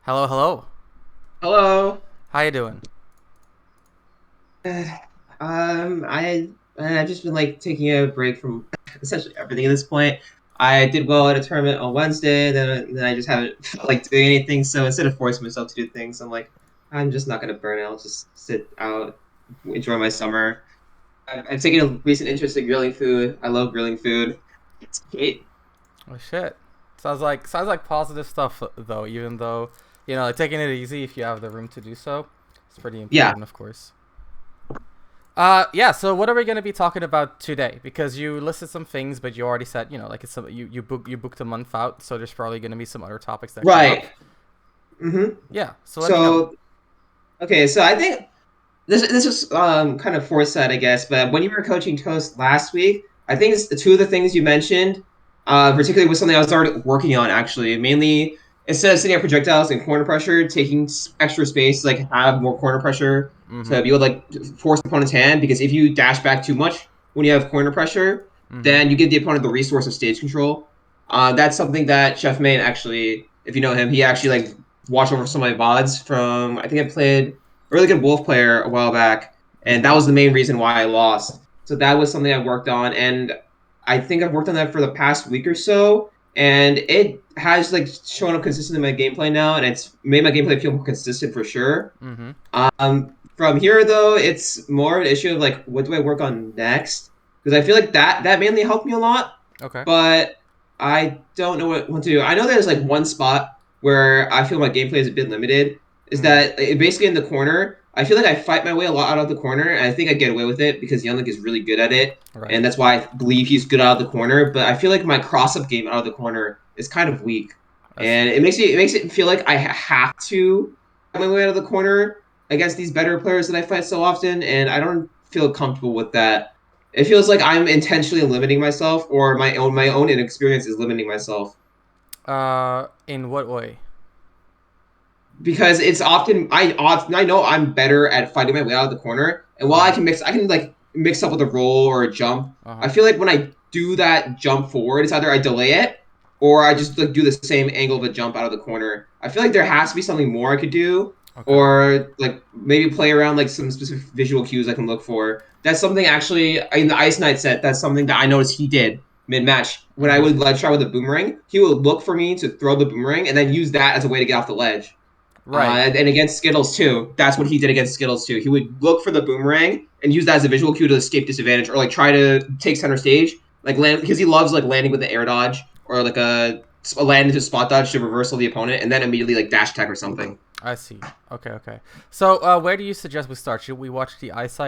Hello, hello. Hello. How you doing? I've just been like taking a break from essentially everything at this point. I did well at a tournament on Wednesday, then I just haven't felt like doing anything. So instead of forcing myself to do things, I'm like, I'm just not gonna burn out. I'll just sit out, enjoy my summer. I've taken a recent interest in grilling food. I love grilling food. It's great. Oh shit. Sounds like positive stuff though. Even though like taking it easy if you have the room to do so, it's pretty Yeah. important, of course. Yeah. So what are we gonna be talking about today? Because you listed some things, but you already said like it's some you booked a month out, so there's probably gonna be some other topics that come up. Right. Mm-hmm. Yeah. So let me know. So okay, so I think this is kind of foresight, I guess. But when you were coaching Toast last week, I think it's the two of the things you mentioned, particularly was something I was already working on actually. Mainly, instead of sitting at projectiles and corner pressure, taking extra space, like have more corner pressure Mm-hmm. to be able to like force the opponent's hand. Because if you dash back too much when you have corner pressure, Mm-hmm. then you give the opponent the resource of stage control. That's something that Chef Main actually, if you know him, he actually like watched over some of my VODs from. I think I played a really good Wolf player a while back, and that Mm-hmm. was the main reason why I lost. So that was something I worked on, and I think I've worked on that for the past week or so, and it has like shown up consistent in my gameplay now, and it's made my gameplay feel more consistent for sure. Mm-hmm. From here though, it's more an issue of like what do I work on next? Because I feel like that mainly helped me a lot, Okay. but I don't know what to do. I know there's like one spot where I feel my gameplay is a bit limited. Is Mm. that basically in the corner? I feel like I fight my way a lot out of the corner, and I think I get away with it because Younglik is really good at it, Right. and that's why I believe he's good out of the corner. But I feel like my cross up game out of the corner is kind of weak, I see. and it makes it feel like I have to fight my way out of the corner against these better players that I fight so often, and I don't feel comfortable with that. It feels like I'm intentionally limiting myself, or my own inexperience is limiting myself In what way? because it's often I know I'm better at fighting my way out of the corner, and while Uh-huh. I can like mix up with a roll or a jump. I Uh-huh. feel like when I do that jump forward, it's either I delay it or I just like do the same angle of a jump out of the corner. I feel like there has to be something more I could do, Okay. or like maybe play around like some specific visual cues I can look for. That's something actually in the Ice Knight set. That's something that I noticed he did mid match. When I Mm-hmm. would like try with a boomerang, he would look for me to throw the boomerang and then use that as a way to get off the ledge. Right. And against Skittles too, that's what he did against Skittles too. He would look for the boomerang and use that as a visual cue to escape disadvantage, or like try to take center stage, like land because he loves like landing with the air dodge or like a land into spot dodge to reversal the opponent and then immediately like dash attack or something. I see. Okay, okay. So, where do you suggest we start? Should we watch the Ice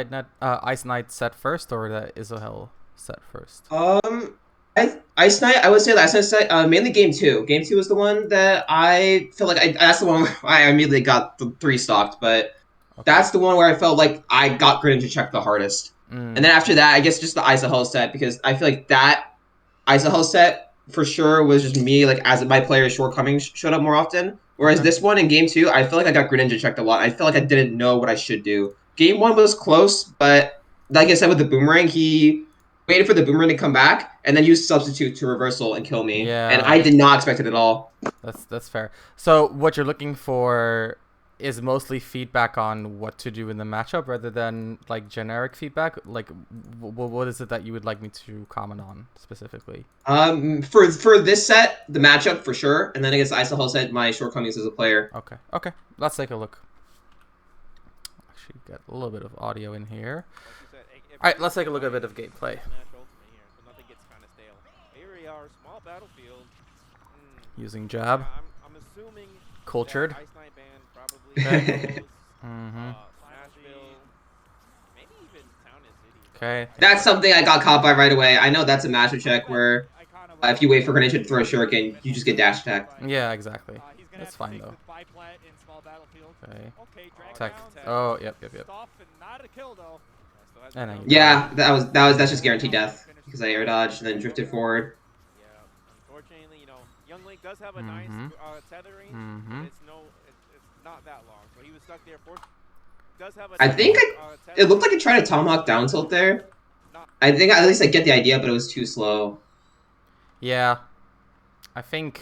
Knight set first, or the Isohel set first? Ice Knight, I would say Last Ice Knight, mainly game two. Game two was the one that I feel like that's the one where I immediately got the three stocked, but Okay. that's the one where I felt like I got Grid into check the hardest. And Mm. then after that, I guess just the Isahel set because I feel like that Isahel set for sure was just me like as my player's shortcomings showed up more often. Whereas Okay. this one in game two, I feel like I got Greninja checked a lot. I felt like I didn't know what I should do. Game one was close, but like I said with the boomerang, he waited for the boomerang to come back and then used substitute to reversal and kill me. And Yeah, I did not expect it at all. that's fair. So, what you're looking for is mostly feedback on what to do in the matchup, rather than like generic feedback. Like, what is it that you would like me to comment on specifically? For this set, the matchup for sure, and then against Isahel set, my shortcomings as a player. Okay. Okay. Let's take a look. Actually, get a little bit of audio in here. Like you said, All every right, let's take a look at a fight bit of gameplay. is Smash Ultimate here, so nothing gets kind of stale. Here we are, small battlefield. Using Yeah, jab, I'm assuming that cultured. Ice Knight band probably Okay. knows Mm-hmm. Smashville, maybe even Town and City. Okay. I That's think something I got caught by right away. I know that's a matchup I check bet where Ikana if will you wait for start Greninja to throw a shuriken, you just get dash attacked. Yeah, exactly. He's That's gonna have fine to though. take the biplat in small battlefield. Okay. Okay, drag Tech. down. Oh, yep, yep, yep. Stop and not a kill though. Still has And that then up you die. smash. Yeah, that's just guaranteed death because I air dodged and then drifted forward. Yeah, unfortunately, Young Link does have a nice Mm-hmm. tethering, but Mm-hmm. it's not that long. So he was stuck there. Does have a I nice think it looked tethering, like it tried a tomahawk down tilt there. not I think at least I get the idea, but it was too slow. Yeah. I think.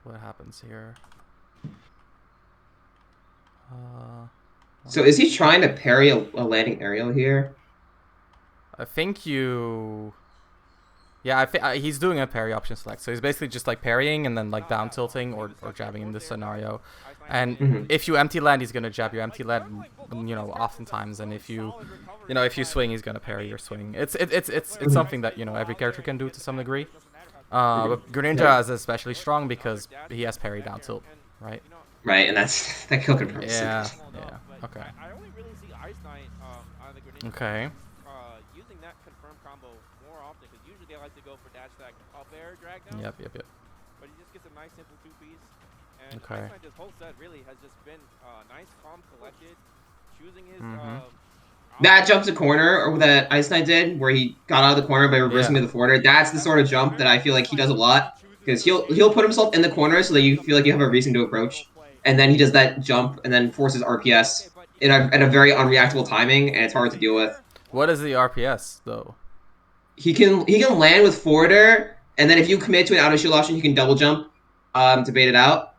What happens here? So is he trying to parry a landing aerial here? I think you. Yeah, I think he's doing a parry option select. So he's basically just like parrying and then like down tilting or jabbing in this scenario. And if you empty land, he's gonna jab your empty land, oftentimes. And if you swing, he's gonna parry your swing. It's something that every character can do to some degree. But Greninja is especially strong because he has parry down tilt, right? Right, and that kill confirms. Yeah. Okay. I only really see Ice Knight on the Greninja. Okay. Using that confirm combo more often because usually they like to go for dash attack up air drag down. Yep. But he just gets a nice simple 2-piece. And Okay. Ice Knight, this whole set really has just been nice, calm, collected, choosing his. That jump to corner, or that Ice Knight did, where he got out of the corner by reversing to the forwarder, that's the sort of jump that I feel like he does a lot. Because he'll put himself in the corner so that you feel like you have a reason to approach. And then he does that jump and then forces RPS at a very unreactable timing, and it's hard to deal with. What is the RPS though? He can land with forwarder, and then if you commit to an out of shield option, you can double jump to bait it out.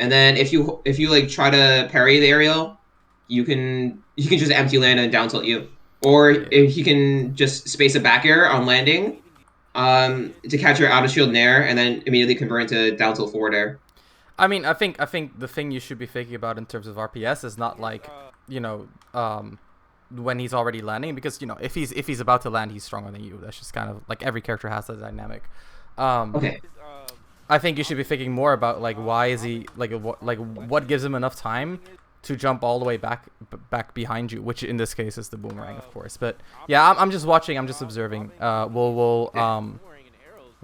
And then if you like try to parry the aerial, you can just empty land and down tilt you. Or if he can just space a back air on landing to catch your out of shield nair and then immediately convert into down tilt forward air. I mean, I think the thing you should be thinking about in terms of RPS is not like, when he's already landing, because if he's about to land, he's stronger than you. That's just kind of like every character has that dynamic. Okay. I think you should be thinking more about like why is he what gives him enough time to jump all the way back behind you, which in this case is the boomerang, of course. But yeah, I'm just watching, I'm just observing. We'll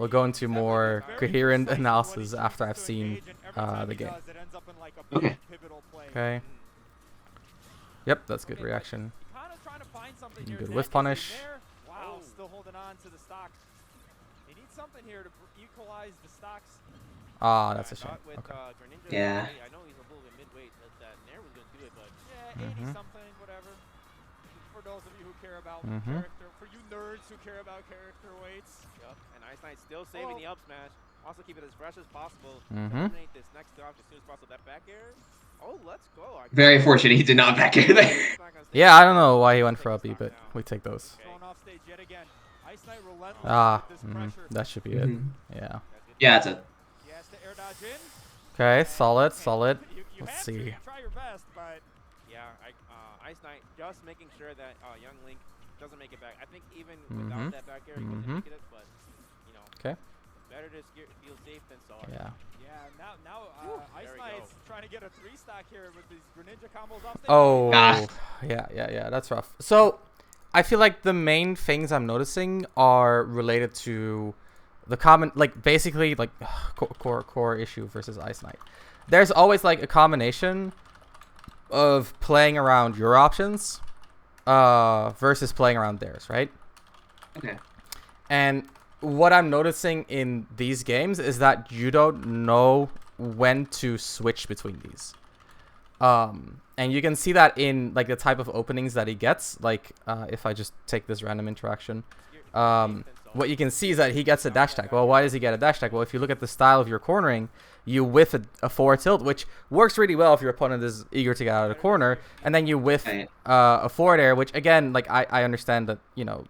go into more coherent analysis after I've seen the game. Okay. Okay. Yep, that's good reaction. Good whiff punish. Wow, still holding on to the stock. He needs something here to equalize the stocks. Ah, that's a shame. Okay. Yeah. I know he's a little bit midweight. That Nair was going to do it, but Yeah, 80 something, whatever. For those of you who care about character, for you nerds who care about character weights. Yep. And Ice Knight still saving the up smash. Also keep it as fresh as possible. Mhm. Eliminate this next stock as soon as possible. That back air. Oh, let's go. Very fortunate he did not back air there. Yeah, I don't know why he went for uppy, but we take those. Thrown off stage yet again. Ice Knight relentless with this pressure. That should be it. Yeah. Yeah, that's it. He has to air dodge in. Okay, solid. You Let's have see. to. You try your best, but Yeah, Ice Knight just making sure that young Link doesn't make it back. I think even without that back air, he wouldn't make it, but Okay. better to feel safe than sorry. Yeah. yeah, now Ice There we Knight's go. trying to get a 3-stock here with these Greninja combos off stage. Oh, Ah. yeah, that's rough. So, I feel like the main things I'm noticing are related to the common, like, basically, like, core issue versus Ice Knight. There's always, like, a combination of playing around your options versus playing around theirs, right? Okay. And what I'm noticing in these games is that you don't know when to switch between these. And you can see that in like the type of openings that he gets. Like if I just take this random interaction, what you can see is that he gets a dash attack. Well, why does he get a dash attack? Well, if you look at the style of your cornering, you whiff a forward tilt, which works really well if your opponent is eager to get out of the corner, and then you whiff a forward air, which again, like I understand that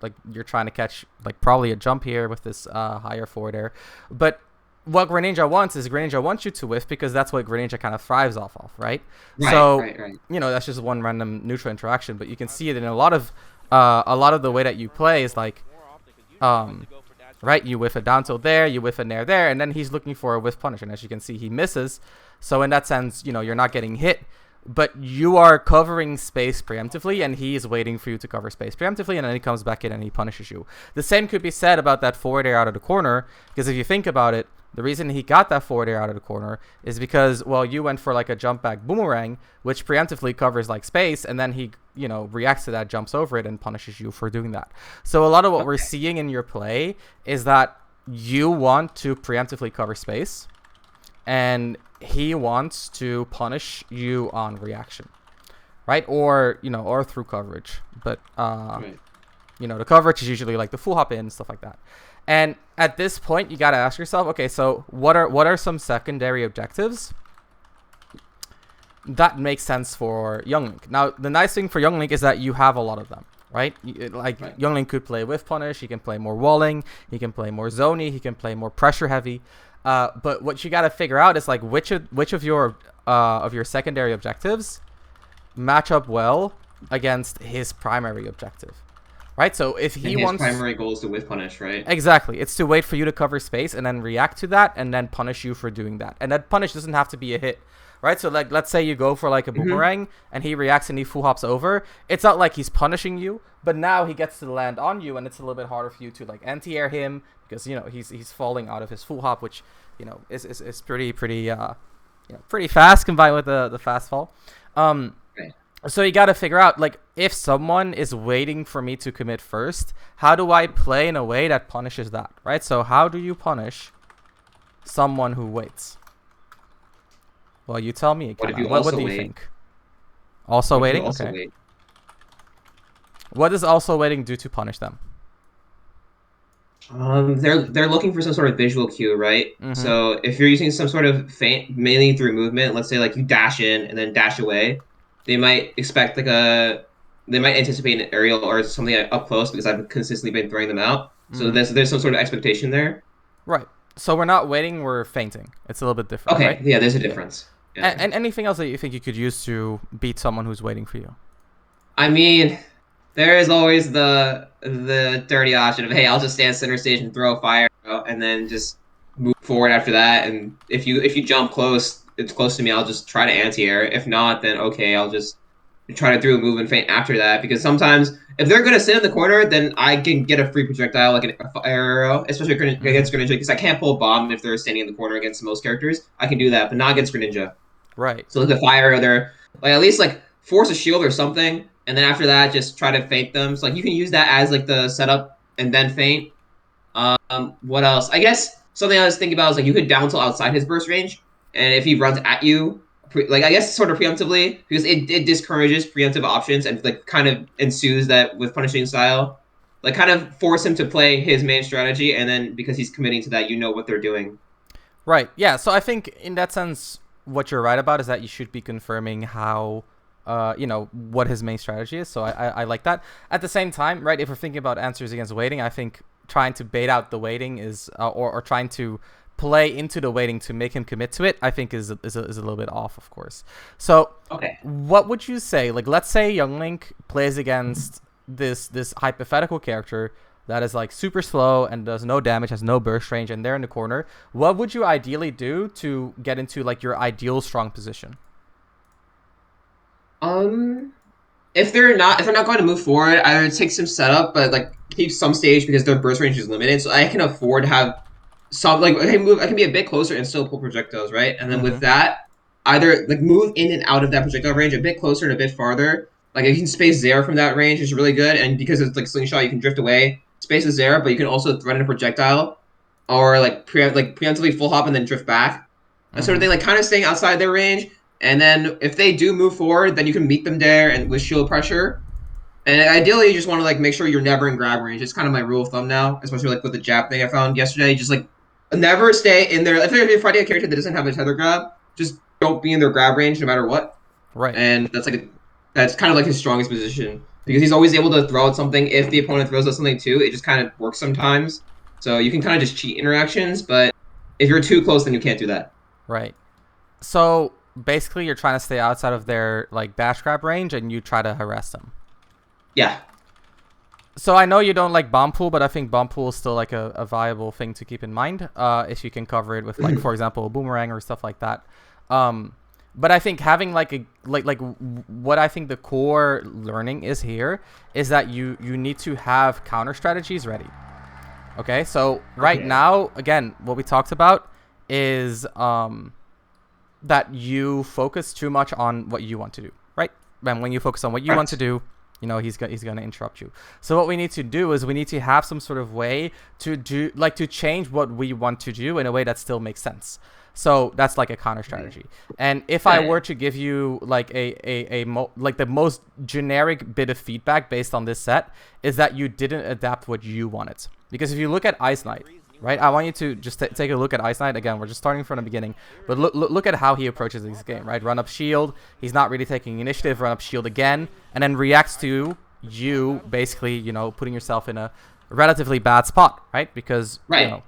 like you're trying to catch like probably a jump here with this higher forward air, but what Greninja wants is Greninja wants you to whiff because that's what Greninja kind of thrives off of, right? So that's just one random neutral interaction, but you can see it in a lot of the way that you play is like right, you whiff a down tilt there, you whiff a nair there, and then he's looking for a whiff punish, and as you can see, he misses. So in that sense, you're not getting hit, but you are covering space preemptively, and he is waiting for you to cover space preemptively, and then he comes back in and he punishes you. The same could be said about that forward air out of the corner, because if you think about it, the reason he got that forward air out of the corner is because, well, you went for like a jump back boomerang, which preemptively covers like space, and then he, reacts to that, jumps over it, and punishes you for doing that. So a lot of what we're seeing in your play is that you want to preemptively cover space, and he wants to punish you on reaction, right? Or, or through coverage. But, the coverage is usually like the full hop in, stuff like that. And at this point, you got to ask yourself, okay, so what are some secondary objectives that makes sense for Young Link. Now, the nice thing for Young Link is that you have a lot of them, right? Like, Right. Young Link could play with Punish, he can play more walling, he can play more zoney, he can play more pressure heavy. But what you got to figure out is like which of your secondary objectives match up well against his primary objective, right? So if he And his wants, primary goal is to whiff punish, right? exactly, it's to wait for you to cover space and then react to that and then punish you for doing that. And that punish doesn't have to be a hit, right? So like, let's say you go for like a boomerang and he reacts and he full hops over. It's not like he's punishing you, but now he gets to land on you and it's a little bit harder for you to like anti-air him because, you know, he's falling out of his full hop, which, you know, is pretty fast combined with the fast fall. Right. So you got to figure out, like, if someone is waiting for me to commit first, how do I play in a way that punishes that, right? So how do you punish someone who waits? Well, you tell me. What if Ikana. you What also do you wait? think? Also What if you waiting? also Okay. wait? What does also waiting do to punish them? They're looking for some sort of visual cue, right? Mhm. So if you're using some sort of feint, mainly through movement, let's say like you dash in and then dash away, they might expect they might anticipate an aerial or something up close because I've consistently been throwing them out. So Mhm. there's some sort of expectation there. Right. So we're not waiting, we're fainting. It's a little bit different, Okay, right? yeah, there's a difference. Yeah. And anything else that you think you could use to beat someone who's waiting for you? I mean, there is always the dirty option of, hey, I'll just stand center stage and throw a fire and then just move forward after that. And if you jump close, it's close to me, I'll just try to anti-air. If not, then okay, I'll just try to do a move and feint after that. Because sometimes if they're gonna sit in the corner, then I can get a free projectile like a fire arrow, especially against Greninja, because I can't pull a bomb if they're standing in the corner against most characters. I can do that, but not against Greninja. Right. So like the fire or they're like at least like force a shield or something, and then after that just try to feint them. So like you can use that as like the setup and then feint. What else? I guess something I was thinking about is like you could down tilt outside his burst range, and if he runs at you, like I guess sort of preemptively because it discourages preemptive options and like kind of ensues that with punishing style, like kind of force him to play his main strategy, and then because he's committing to that, you know what they're doing. Right. Yeah. So I think in that sense, what you're right about is that you should be confirming how, you know, what his main strategy is. So I like that. At the same time, right, if we're thinking about answers against waiting, I think trying to bait out the waiting is, or trying to play into the waiting to make him commit to it, I think is a little bit off, of course. So Okay. what would you say? Like, let's say Young Link plays against this hypothetical character that is like super slow and does no damage, has no burst range, and they're in the corner. What would you ideally do to get into like your ideal strong position? If they're not going to move forward, I would take some setup, but like keep some stage because their burst range is limited, so I can afford to have some like I can be a bit closer and still pull projectiles, right? And then with that, either like move in and out of that projectile range a bit closer and a bit farther. Like you can space zero from that range is really good, and because it's like slingshot, you can drift away. Space is zero, but you can also threaten a projectile, or like preemptively full hop and then drift back. That sort of thing, like kind of staying outside their range. And then if they do move forward, then you can meet them there and with shield pressure. And ideally, you just want to like make sure you're never in grab range. It's kind of my rule of thumb now, especially like with the jab thing I found yesterday. Just like never stay in there. If you're fighting a character that doesn't have a tether grab, just don't be in their grab range no matter what. Right. And that's kind of like his strongest position because he's always able to throw out something if the opponent throws out something too. It just kind of works sometimes. So you can kind of just cheat interactions, but if you're too close, then you can't do that. Right. So basically, you're trying to stay outside of their like dash grab range, and you try to harass them. Yeah. So I know you don't like bomb pool, but I think bomb pool is still like a viable thing to keep in mind if you can cover it with like, for example, a boomerang or stuff like that. But I think having like what I think the core learning is here is that you need to have counter strategies ready. Okay, so right now, again, what we talked about is that you focus too much on what you want to do, right? And when you focus on what you want to do, you know, he's going to interrupt you. So what we need to do is we need to have some sort of way to do, like, to change what we want to do in a way that still makes sense. So that's like a counter strategy. And if I were to give you like like the most generic bit of feedback based on this set is that you didn't adapt what you wanted. Because if you look at Ice Knight, right? I want you to just take a look at Ice Knight. Again, we're just starting from the beginning. But look at how he approaches this game, right? Run up shield. He's not really taking initiative. Run up shield again. And then reacts to you basically, you know, putting yourself in a relatively bad spot, right? Because, you know,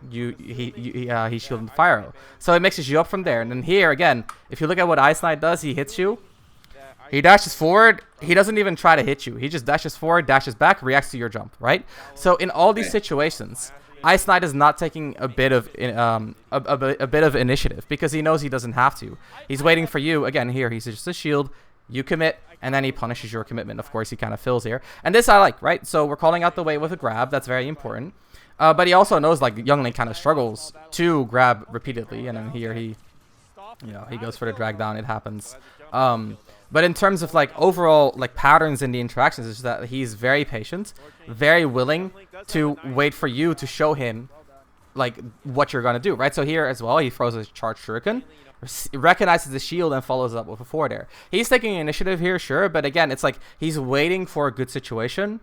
he shielded fire arrow. So it mixes you up from there. And then here, again, if you look at what Ice Knight does, he hits you. He dashes forward. He doesn't even try to hit you. He just dashes forward, dashes back, reacts to your jump, right? So in all these situations, Ice Knight is not taking a bit of a bit of initiative because he knows he doesn't have to. He's waiting for you. Again, here he's just a shield. You commit, and then he punishes your commitment. Of course, he kind of fills here. And this I like, right? So we're calling out the way with a grab. That's very important. But he also knows like Young Link kind of struggles to grab repeatedly, and then here he, you know, he goes for the drag down. It happens. But in terms of like overall like patterns in the interactions, is that he's very patient, very willing to wait for you to show him like what you're gonna do, right? So here as well, he throws a charged shuriken, recognizes the shield, and follows up with a forward air. He's taking initiative here, sure, but again, it's like he's waiting for a good situation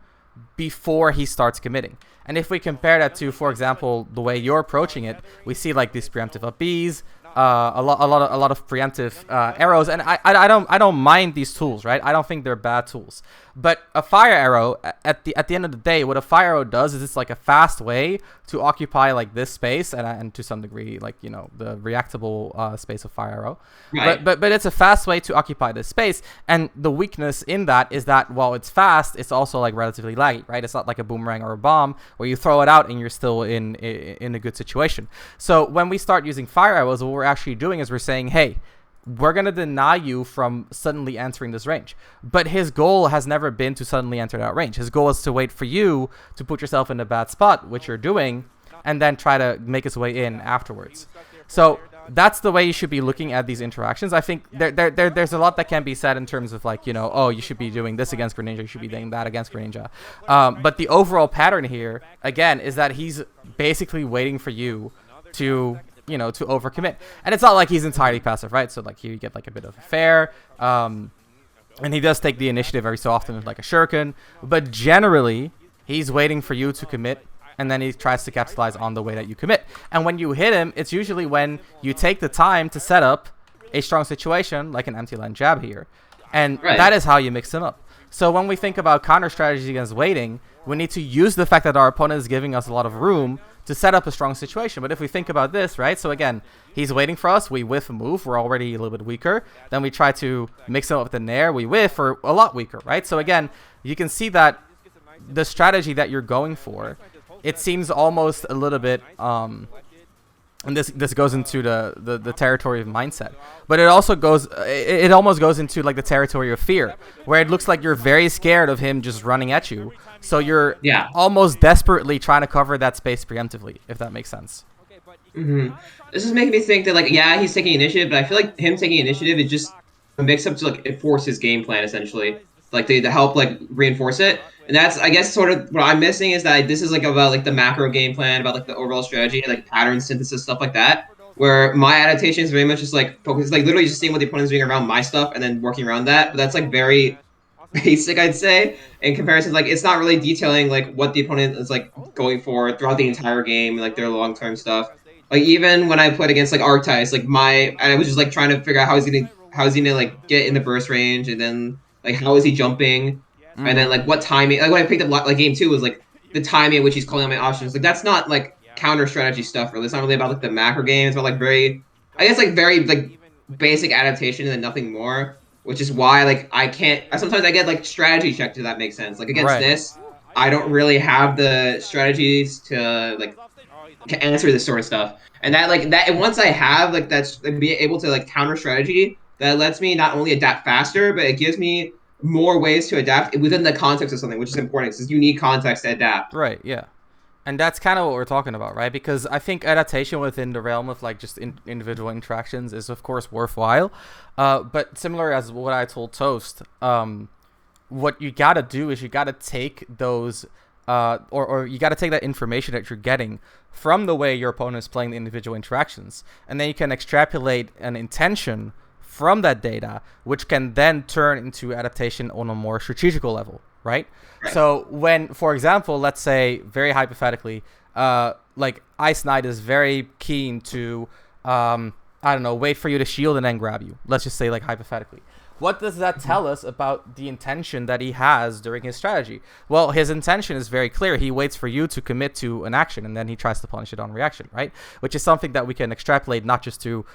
before he starts committing. And if we compare that to, for example, the way you're approaching it, we see like these preemptive up Bs, a lot of preemptive arrows, and I don't mind these tools, right? I don't think they're bad tools. But a fire arrow, at the end of the day, what a fire arrow does is it's like a fast way to occupy like this space, and to some degree, like, you know, the reactable space of fire arrow. Right. But it's a fast way to occupy this space, and the weakness in that is that while it's fast, it's also like relatively laggy, right? It's not like a boomerang or a bomb where you throw it out and you're still in a good situation. So when we start using fire arrows, what we're actually doing is we're saying, hey, we're going to deny you from suddenly entering this range. But his goal has never been to suddenly enter that range. His goal is to wait for you to put yourself in a bad spot, which you're doing, and then try to make his way in afterwards. So that's the way you should be looking at these interactions. I think there's a lot that can be said in terms of like, you know, oh, you should be doing this against Greninja, you should be doing that against Greninja. But the overall pattern here, again, is that he's basically waiting for you to, you know, to overcommit. And it's not like he's entirely passive, right? So like here you get like a bit of a fair, and he does take the initiative every so often with like a shuriken, but generally he's waiting for you to commit, and then he tries to capitalize on the way that you commit. And when you hit him, it's usually when you take the time to set up a strong situation, like an empty line jab here, and that is how you mix him up. So when we think about counter strategies against waiting, we need to use the fact that our opponent is giving us a lot of room to set up a strong situation. But if we think about this, right? So again, he's waiting for us. We whiff a move. We're already a little bit weaker. Then we try to mix him up with the nair. We whiff. We're a lot weaker, right? So again, you can see that the strategy that you're going for, it seems almost a little bit, and this goes into the territory of mindset, but it also goes, it almost goes into like the territory of fear, where it looks like you're very scared of him just running at you. So you're almost desperately trying to cover that space preemptively, if that makes sense. This is making me think that like, yeah, he's taking initiative, but I feel like him taking initiative is just a mix up to like enforce his game plan essentially, like to help like reinforce it. And that's, I guess, sort of what I'm missing is that this is like about like the macro game plan, about like the overall strategy, like pattern synthesis, stuff like that. Where my adaptation is very much just like focused, like literally just seeing what the opponent's doing around my stuff and then working around that. But that's like very basic, I'd say, in comparison. Like it's not really detailing like what the opponent is like going for throughout the entire game, like their long-term stuff. Like even when I played against like Archetypes, like I was just like trying to figure out how he's gonna like get in the burst range, and then like how is he jumping. And then, like, what timing... Like, when I picked up, like, Game 2 was, like, the timing at which he's calling out my options. Like, that's not, like, counter-strategy stuff, really. It's not really about, like, the macro game. It's about, like, very... I guess, like, very, like, basic adaptation and then nothing more. Which is why, like, I can't... Sometimes I get, like, strategy checked, if that makes sense. Like, against this, I don't really have the strategies to, like, to answer this sort of stuff. And that, like, and once I have, like, that's... be able to, like, counter-strategy, that lets me not only adapt faster, but it gives me more ways to adapt within the context of something, which is important. It's unique context to adapt. Right, yeah. And that's kind of what we're talking about, right? Because I think adaptation within the realm of like just individual interactions is of course worthwhile. But similar as what I told Toast, what you gotta do is you gotta take those, or you gotta take that information that you're getting from the way your opponent is playing the individual interactions, and then you can extrapolate an intention from that data, which can then turn into adaptation on a more strategical level, right? So when, for example, let's say very hypothetically, like Ice Knight is very keen to, I don't know, wait for you to shield and then grab you. Let's just say, like, hypothetically. What does that tell us about the intention that he has during his strategy? Well, his intention is very clear. He waits for you to commit to an action, and then he tries to punish it on reaction, right? Which is something that we can extrapolate not just to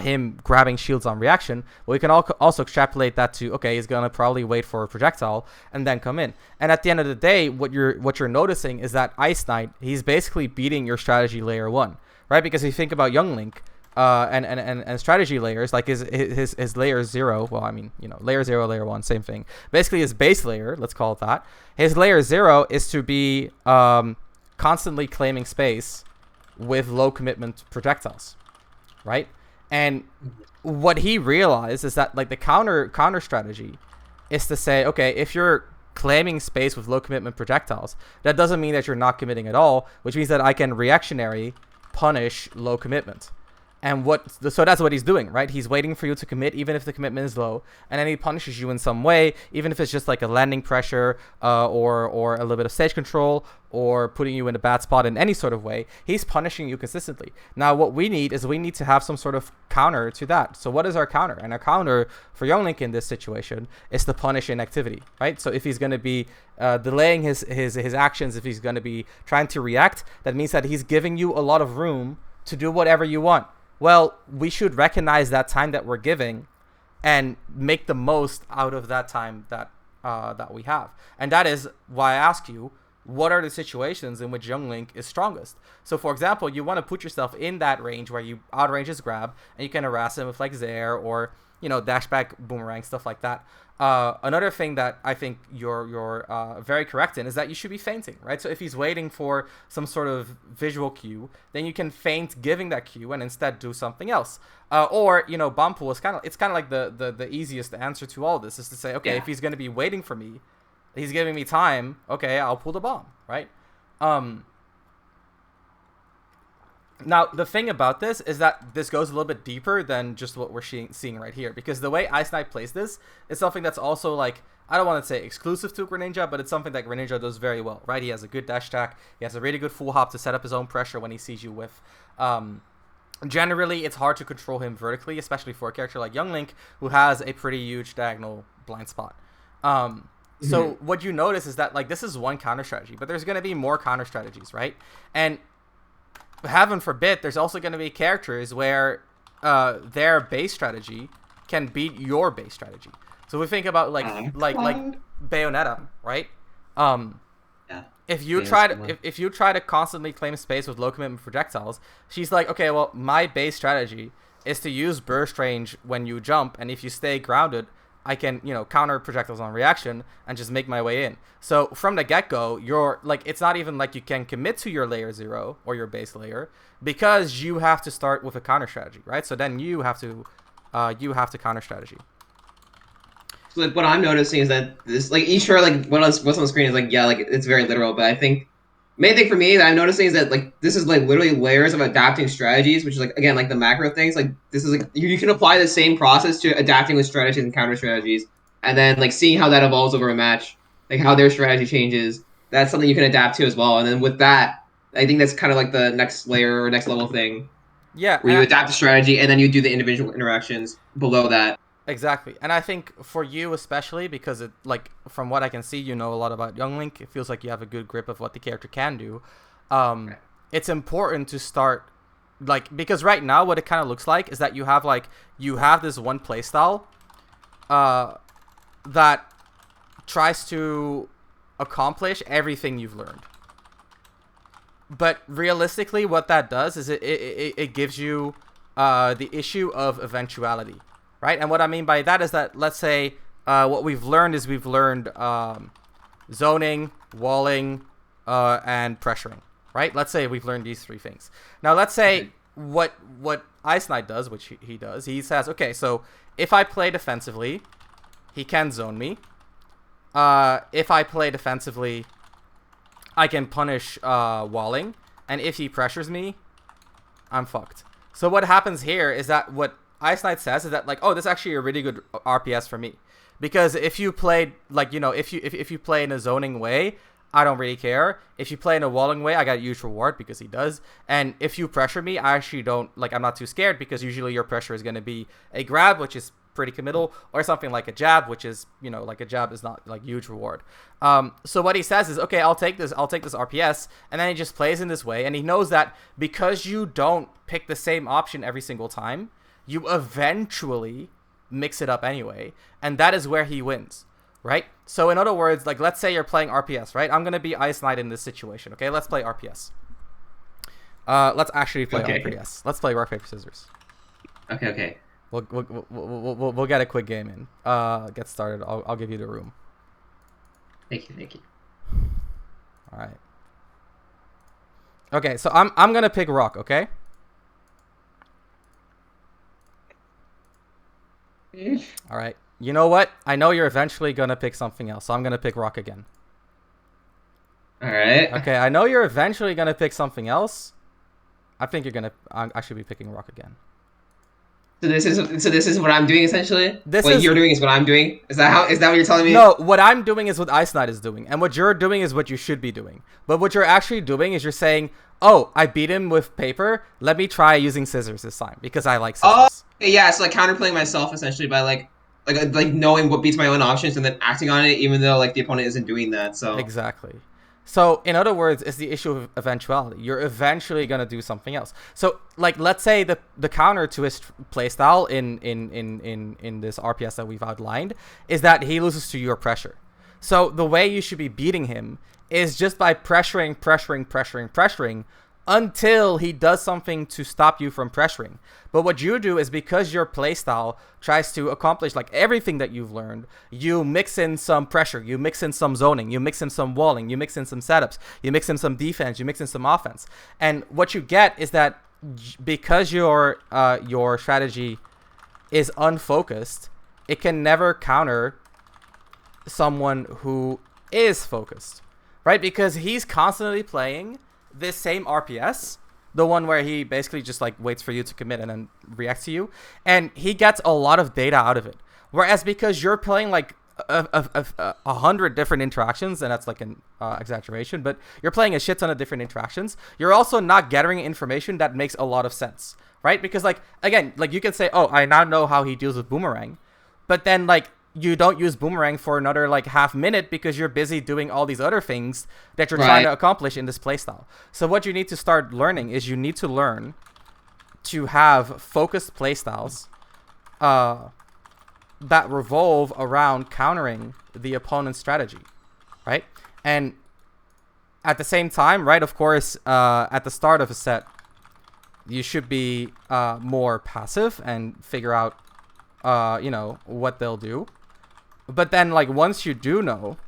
him grabbing shields on reaction, but we can also extrapolate that to, okay, he's going to probably wait for a projectile and then come in. And at the end of the day, what you're noticing is that Ice Knight, he's basically beating your strategy layer 1, right? Because if you think about Young Link, and strategy layers, like his layer 0, well, I mean, you know, layer 0, layer 1, same thing. Basically, his base layer, let's call it that. His layer 0 is to be constantly claiming space with low commitment projectiles, right? And what he realized is that, like, the counter strategy is to say, okay, if you're claiming space with low commitment projectiles, that doesn't mean that you're not committing at all, which means that I can reactionary punish low commitment. And so that's what he's doing, right? He's waiting for you to commit, even if the commitment is low, and then he punishes you in some way, even if it's just like a landing pressure, or a little bit of stage control, or putting you in a bad spot in any sort of way. He's punishing you consistently. Now, what we need to have some sort of counter to that. So what is our counter? And our counter for Young Link in this situation is to punish inactivity, right? So if he's going to be delaying his actions, if he's going to be trying to react, that means that he's giving you a lot of room to do whatever you want. Well, we should recognize that time that we're giving and make the most out of that time that we have. And that is why I ask you, what are the situations in which Young Link is strongest? So, for example, you want to put yourself in that range where you outrange his grab and you can harass him with, like, Zair or, you know, dash back boomerang, stuff like that. Another thing that I think you're very correct in is that you should be feinting, right? So if he's waiting for some sort of visual cue, then you can feint giving that cue and instead do something else. Or, you know, bomb pool is kind of like the easiest answer to all this, is to say, okay, if he's going to be waiting for me, he's giving me time, okay, I'll pull the bomb, right? Now, the thing about this is that this goes a little bit deeper than just what we're seeing right here, because the way Ice Knight plays this is something that's also, like, I don't want to say exclusive to Greninja, but it's something that Greninja does very well, right? He has a good dash attack. He has a really good full hop to set up his own pressure when he sees you with. Generally, it's hard to control him vertically, especially for a character like Young Link, who has a pretty huge diagonal blind spot. So what you notice is that, like, this is one counter strategy, but there's going to be more counter strategies, right? And heaven forbid, there's also going to be characters where their base strategy can beat your base strategy. So we think about like Bayonetta, right? If you try to constantly claim space with low commitment projectiles, she's like, okay, well, my base strategy is to use burst range when you jump, and if you stay grounded, I can, you know, counter projectiles on reaction and just make my way in. So from the get-go, you're like, it's not even like you can commit to your layer 0 or your base layer, because you have to start with a counter strategy, right? So then you have to counter strategy. So, like, what I'm noticing is that this, like, each sure, like, what's on the screen is like, yeah, like, it's very literal, but I think main thing for me that I'm noticing is that, like, this is, like, literally layers of adapting strategies, which is, like, again, like the macro things. Like, this is, like, you can apply the same process to adapting with strategies and counter strategies, and then, like, seeing how that evolves over a match, like how their strategy changes. That's something you can adapt to as well. And then with that, I think that's kind of like the next layer or next level thing. Yeah, where you adapt the strategy and then you do the individual interactions below that. Exactly. And I think for you especially, because it, like, from what I can see, you know a lot about Young Link. It feels like you have a good grip of what the character can do. It's important to start, like, because right now what it kind of looks like is that you have this one playstyle that tries to accomplish everything you've learned. But realistically, what that does is it gives you the issue of eventuality. Right, and what I mean by that is that, let's say, what we've learned zoning, walling, and pressuring. Right? Let's say we've learned these three things. Now, let's say what Ice Knight does, which he does. He says, okay, so if I play defensively, he can zone me. If I play defensively, I can punish walling, and if he pressures me, I'm fucked. So what happens here is that what Ice Knight says is that, like, oh, this is actually a really good RPS for me, because if you played, like, you know, if you play in a zoning way, I don't really care. If you play in a walling way, I got a huge reward because he does. And if you pressure me, I actually don't, like, I'm not too scared because usually your pressure is going to be a grab, which is pretty committal, or something like a jab, which is, you know, like a jab is not like huge reward. So what he says is, okay, I'll take this RPS, and then he just plays in this way, and he knows that because you don't pick the same option every single time, you eventually mix it up anyway, and that is where he wins, right? So in other words, like, let's say you're playing RPS, right? I'm gonna be Ice Knight in this situation, okay? Let's play RPS. Let's actually play RPS. Let's play rock paper scissors. Okay. We'll get a quick game in. Get started. I'll give you the room. Thank you. All right. Okay, so I'm gonna pick rock. Okay. All right. You know what? I know you're eventually gonna pick something else, so I'm gonna pick rock again. All right. Okay. I know you're eventually gonna pick something else. I think you're gonna. I should be picking rock again. So this is what I'm doing essentially. What you're doing is what I'm doing. Is that what you're telling me? No, what I'm doing is what Ice Knight is doing, and what you're doing is what you should be doing. But what you're actually doing is you're saying, "Oh, I beat him with paper. Let me try using scissors this time because I like scissors." Oh, yeah. So like counterplaying myself essentially by like knowing what beats my own options and then acting on it, even though like the opponent isn't doing that. So exactly. So in other words, it's the issue of eventuality. You're eventually gonna do something else. So like, let's say the counter to his playstyle in this RPS that we've outlined is that he loses to your pressure. So the way you should be beating him is just by pressuring until he does something to stop you from pressuring. But what you do is, because your playstyle tries to accomplish like everything that you've learned, you mix in some pressure, you mix in some zoning, you mix in some walling, you mix in some setups, you mix in some defense, you mix in some offense. And what you get is that because your strategy is unfocused, it can never counter someone who is focused, right? Because he's constantly playing this same RPS, the one where he basically just like waits for you to commit and then reacts to you, and he gets a lot of data out of it. Whereas because you're playing like 100 different interactions, and that's like an exaggeration, but you're playing a shit ton of different interactions, you're also not gathering information that makes a lot of sense, right? Because like, again, like you can say, oh, I now know how he deals with boomerang, but then like you don't use boomerang for another like half minute because you're busy doing all these other things that you're trying to accomplish in this playstyle. So what you need to start learning is you need to learn to have focused playstyles that revolve around countering the opponent's strategy, right? And at the same time, right, of course, at the start of a set, you should be more passive and figure out, you know, what they'll do. But then, like, once you do know,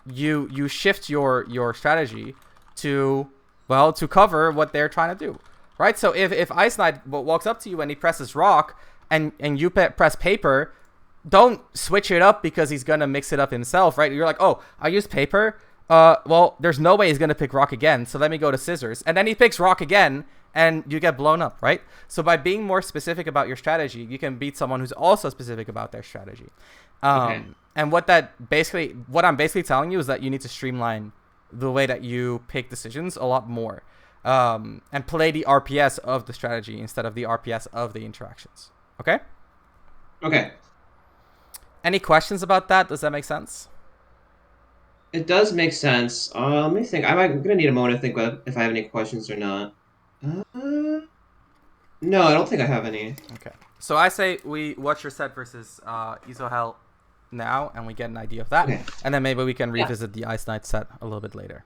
you shift your strategy to, well, to cover what they're trying to do, right? So if Ice Knight walks up to you and he presses rock and you press paper, don't switch it up because he's gonna mix it up himself, right? You're like, oh, I use paper. Well, there's no way he's gonna pick rock again, so let me go to scissors, and then he picks rock again, and you get blown up, right? So by being more specific about your strategy, you can beat someone who's also specific about their strategy. And what I'm basically telling you is that you need to streamline the way that you pick decisions a lot more, and play the RPS of the strategy instead of the RPS of the interactions. Okay? Okay. Any questions about that? Does that make sense? It does make sense. Let me think. I'm gonna need a moment to think if I have any questions or not. No, I don't think I have any. Okay. So I say we watch your set versus Isohel now, and we get an idea of that. Okay. And then maybe we can revisit the Ice Knight set a little bit later.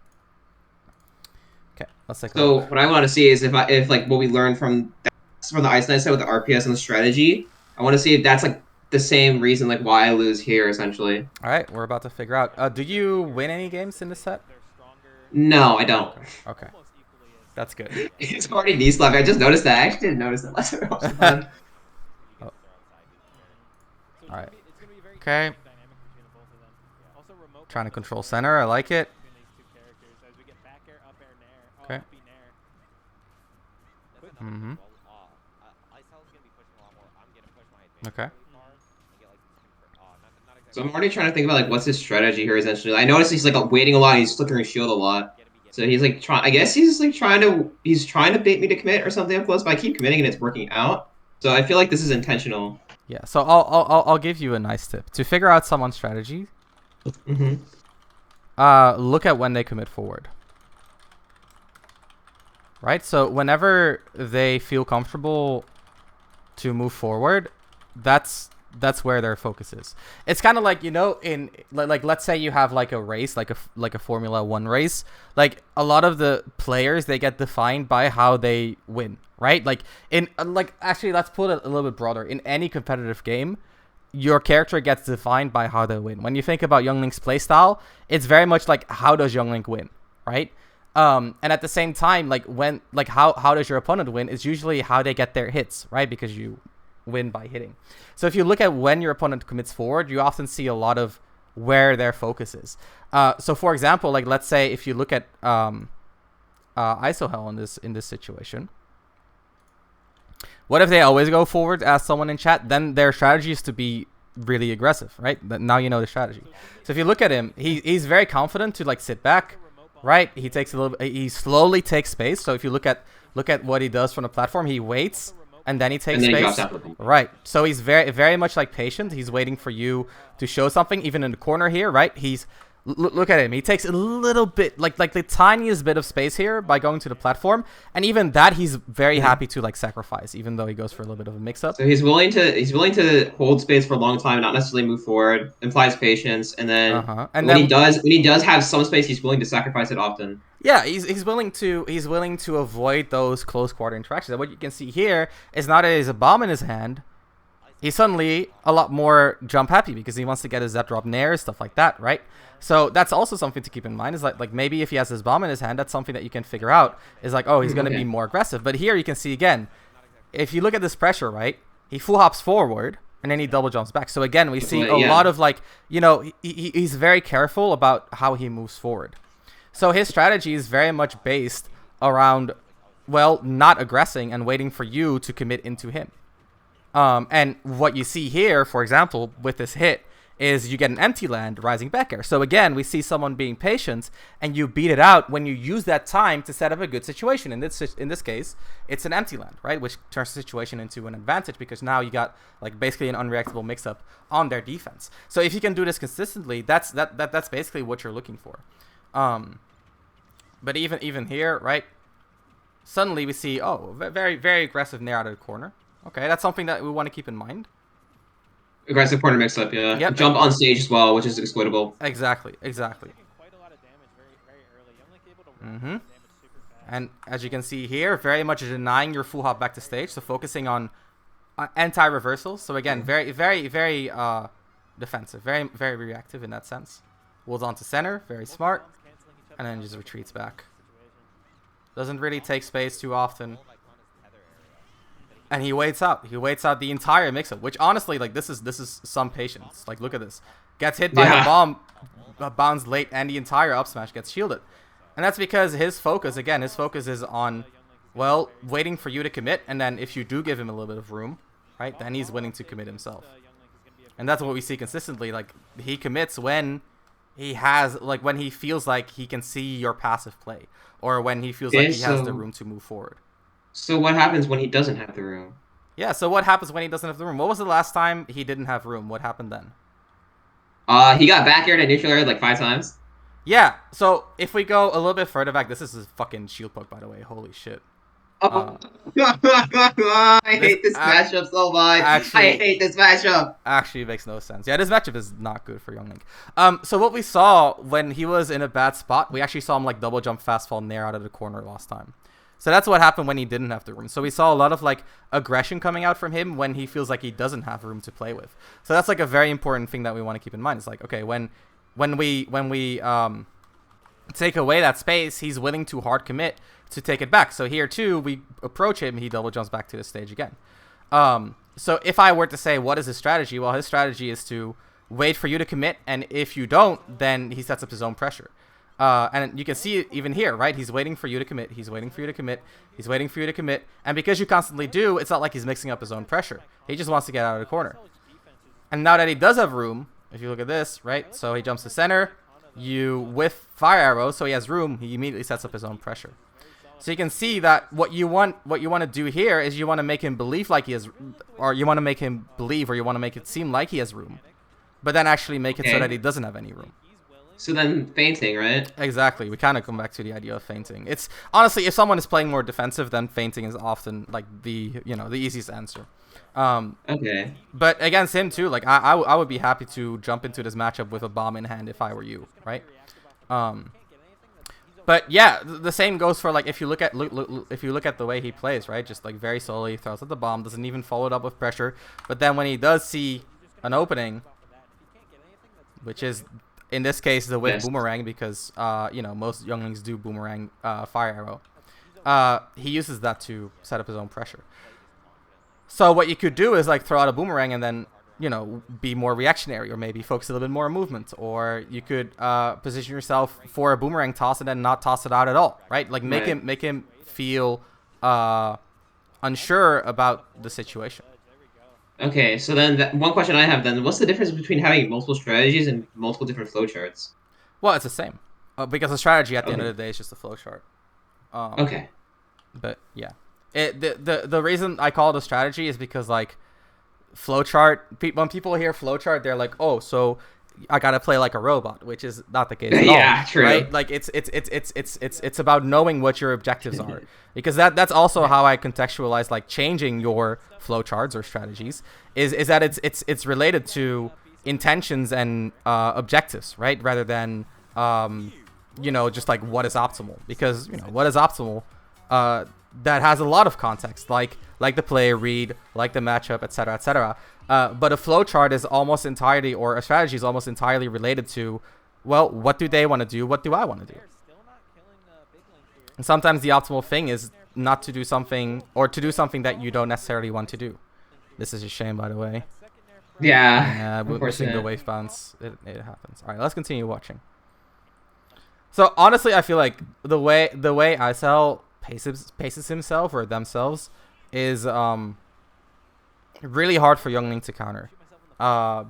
Okay, let's take a look. So what I want to see is if like what we learned from the Ice Knight set with the RPS and the strategy, I want to see if that's like the same reason like why I lose here essentially. All right, we're about to figure out. Do you win any games in this set? No, I don't. Okay. That's good. It's already knee slap. I just noticed that. I actually didn't notice that last time. Oh. All right. Okay. Trying to control center. I like it. Okay. Mm-hmm. Okay. So I'm already trying to think about like what's his strategy here. Essentially, I noticed he's like waiting a lot. He's flickering his shield a lot. So he's like trying. I guess he's like trying to bait me to commit or something up close. But I keep committing and it's working out. So I feel like this is intentional. Yeah. So I'll give you a nice tip to figure out someone's strategy. Mm-hmm. Look at when they commit forward. Right. So whenever they feel comfortable to move forward, that's where their focus is. It's kind of like, in like let's say you have like a race, like a Formula 1 race. Like a lot of the players, they get defined by how they win, right? Like actually, let's put it a little bit broader. In any competitive game, your character gets defined by how they win. When you think about Young Link's playstyle, it's very much like, how does Young Link win, right? And at the same time, how does your opponent win? It's usually how they get their hits, right? Because you win by hitting. So if you look at when your opponent commits forward, you often see a lot of where their focus is. So for example, like let's say if you look at Isohel in this situation, what if they always go forward? Ask someone in chat. Then their strategy is to be really aggressive, right? Now you know the strategy. So if you look at him, he's very confident to like sit back. Right, he slowly takes space. So if you look at what he does from the platform, he waits and then he takes space. Right. So he's very much like patient. He's waiting for you to show something, even in the corner here, right? Look at him. He takes a little bit, like the tiniest bit of space here by going to the platform, and even that he's very happy to like sacrifice, even though he goes for a little bit of a mix-up. So he's willing to hold space for a long time, not necessarily move forward. Implies patience, and then when he does have some space, he's willing to sacrifice it often. Yeah, he's willing to avoid those close quarter interactions. And what you can see here is now that he has a bomb in his hand, he's suddenly a lot more jump happy because he wants to get his Zep drop nair, stuff like that, right? So that's also something to keep in mind, is like maybe if he has his bomb in his hand, that's something that you can figure out, is like, oh, he's going to be more aggressive. But here you can see again, if you look at this pressure, right, he full hops forward and then he double jumps back. So again, we see a lot of like, he's very careful about how he moves forward. So his strategy is very much based around, well, not aggressing and waiting for you to commit into him. And what you see here, for example, with this hit, is you get an empty land rising back air. So again, we see someone being patient, and you beat it out when you use that time to set up a good situation. In this case, it's an empty land, right? Which turns the situation into an advantage because now you got like basically an unreactable mix-up on their defense. So if you can do this consistently, that's basically what you're looking for. But even here, right? Suddenly we see, oh, very, very aggressive nair out of the corner. Okay, that's something that we want to keep in mind. Aggressive corner mix-up, yeah. Yep. Jump on stage as well, which is exploitable. Exactly. Mm-hmm. And as you can see here, very much denying your full hop back to stage, so focusing on anti-reversals. So again, very, very, very defensive, very, very reactive in that sense. Holds on to center, very smart, and then just retreats back. Doesn't really take space too often. And he waits out. He waits out the entire mix-up, which honestly, like, this is some patience. Like, look at this. Gets hit by a bomb, bounds late, and the entire up smash gets shielded. And that's because his focus is on, well, waiting for you to commit, and then if you do give him a little bit of room, right, then he's willing to commit himself. And that's what we see consistently. Like, he commits when he has, like, when he feels like he can see your passive play, or when he feels like he has the room to move forward. So what happens when he doesn't have the room? Yeah, so what happens when he doesn't have the room? What was the last time he didn't have room? What happened then? He got back aired and neutral aired like 5 times. Yeah, so if we go a little bit further back, this is a fucking shield poke, by the way. Holy shit. I hate this matchup so much. Actually, I hate this matchup. Actually, it makes no sense. Yeah, this matchup is not good for Young Link. So what we saw when he was in a bad spot, we actually saw him like double jump fast fall nair out of the corner last time. So that's what happened when he didn't have the room. So we saw a lot of like aggression coming out from him when he feels like he doesn't have room to play with. So that's like a very important thing that we want to keep in mind. It's like, okay, when we take away that space, he's willing to hard commit to take it back. So here too, we approach him, he double jumps back to the stage again. So if I were to say what is his strategy, well, his strategy is to wait for you to commit, and if you don't, then he sets up his own pressure. And you can see it even here, right? He's waiting for you to commit. He's waiting for you to commit. He's waiting for you to commit. And because you constantly do, it's not like he's mixing up his own pressure. He just wants to get out of the corner. And now that he does have room, if you look at this, right? So he jumps to center. You with fire arrow, so he has room. He immediately sets up his own pressure. So you can see that what you want to do here is you want to make him believe like he has, or you want to make him believe, or you want to make it seem like he has room, but then actually make it so that he doesn't have any room. So then feinting, right? Exactly. We kind of come back to the idea of feinting. It's honestly, if someone is playing more defensive, then feinting is often like the easiest answer. Okay. But against him too, like I would be happy to jump into this matchup with a bomb in hand if I were you, right? But yeah, the same goes for like if you look at the way he plays, right? Just like very slowly throws out the bomb, doesn't even follow it up with pressure. But then when he does see an opening, which is in this case the whip boomerang, because most younglings do boomerang fire arrow. He uses that to set up his own pressure. So what you could do is like throw out a boomerang and then be more reactionary, or maybe focus a little bit more on movement, or you could position yourself for a boomerang toss and then not toss it out at all, right? Like make him feel unsure about the situation. Okay, so then one question I have then, what's the difference between having multiple strategies and multiple different flowcharts? Well, it's the same, because the strategy at the end of the day is just a flowchart. Okay. But yeah, the reason I call it a strategy is because like flowchart, when people hear flowchart, they're like, oh, so I gotta play like a robot, which is not the case at all. Yeah, true. Right? Like it's about knowing what your objectives are, because that's also how I contextualize like changing your flowcharts or strategies. Is that it's related to intentions and objectives, right? Rather than just like what is optimal, because what is optimal that has a lot of context, like the player read, like the matchup, etc., etc. But a flowchart is almost entirely, or a strategy is almost entirely related to, well, what do they want to do? What do I want to do? And sometimes the optimal thing is not to do something, or to do something that you don't necessarily want to do. This is a shame, by the way. Yeah. We're missing the wave bounce. It happens. All right, let's continue watching. So honestly, I feel like the way ISL paces himself or themselves is really hard for Youngling to counter,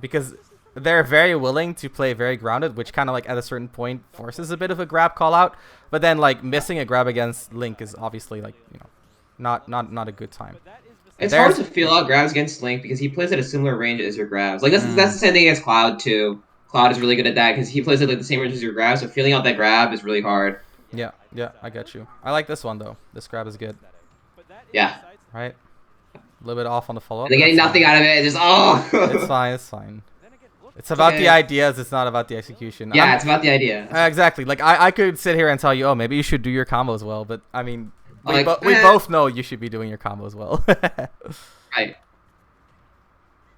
because they're very willing to play very grounded, which kind of like at a certain point forces a bit of a grab call out. But then like missing a grab against Link is obviously like not a good time. It's hard to feel out grabs against Link because he plays at a similar range as your grabs. Like that's the same thing against Cloud too. Cloud is really good at that because he plays at like the same range as your grab, so feeling out that grab is really hard. Yeah, I get you. I like this one though. This grab is good. Yeah. Right. A little bit off on the follow-up. They're getting nothing out of it. Just It's fine. It's about the ideas. It's not about the execution. Yeah, it's about the idea. Exactly. Like I could sit here and tell you, oh, maybe you should do your combos well, but I mean, we Like, we both know you should be doing your combos well. Right.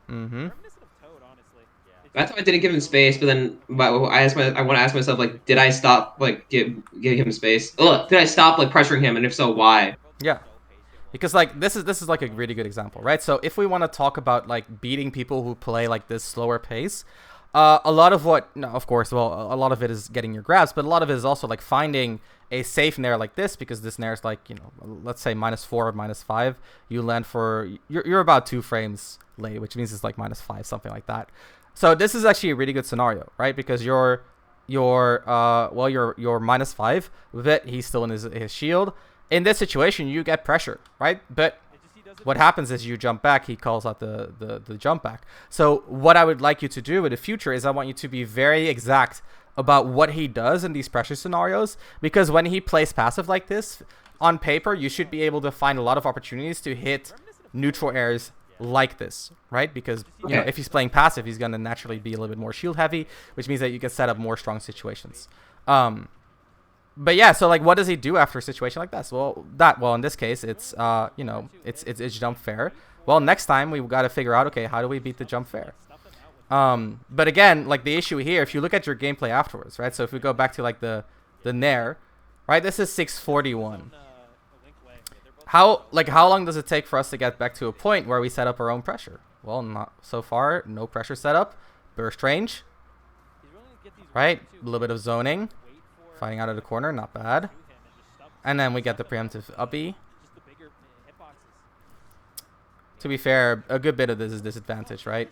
Mm-hmm. That's why I didn't give him space. But then I want to ask myself, like, did I stop like give him space? Look, did I stop like pressuring him, and if so, why? Yeah. Because like this is like a really good example, right? So if we want to talk about like beating people who play like this slower pace, a lot of a lot of it is getting your grabs, but a lot of it is also like finding a safe nair like this, because this nair is like, let's say -4 or -5. You land for you're about 2 frames late, which means it's like -5, something like that. So this is actually a really good scenario, right? Because you're -5 with it. He's still in his shield. In this situation, you get pressure, right? But what happens is you jump back. He calls out the jump back. So what I would like you to do in the future is I want you to be very exact about what he does in these pressure scenarios, because when he plays passive like this, on paper, you should be able to find a lot of opportunities to hit neutral airs like this, right? Because if he's playing passive, he's going to naturally be a little bit more shield heavy, which means that you can set up more strong situations. But yeah, so like, what does he do after a situation like this? Well, in this case, it's it's jump fair. Well, next time we got to figure out, okay, how do we beat the jump fair? But again, like the issue here, if you look at your gameplay afterwards, right? So if we go back to like the nair, right? This is 641. How long does it take for us to get back to a point where we set up our own pressure? Well, not so far. No pressure setup. Burst range, right? A little bit of zoning. Fighting out of the corner, not bad. And then we get the preemptive up B. To be fair, a good bit of this is disadvantage, right?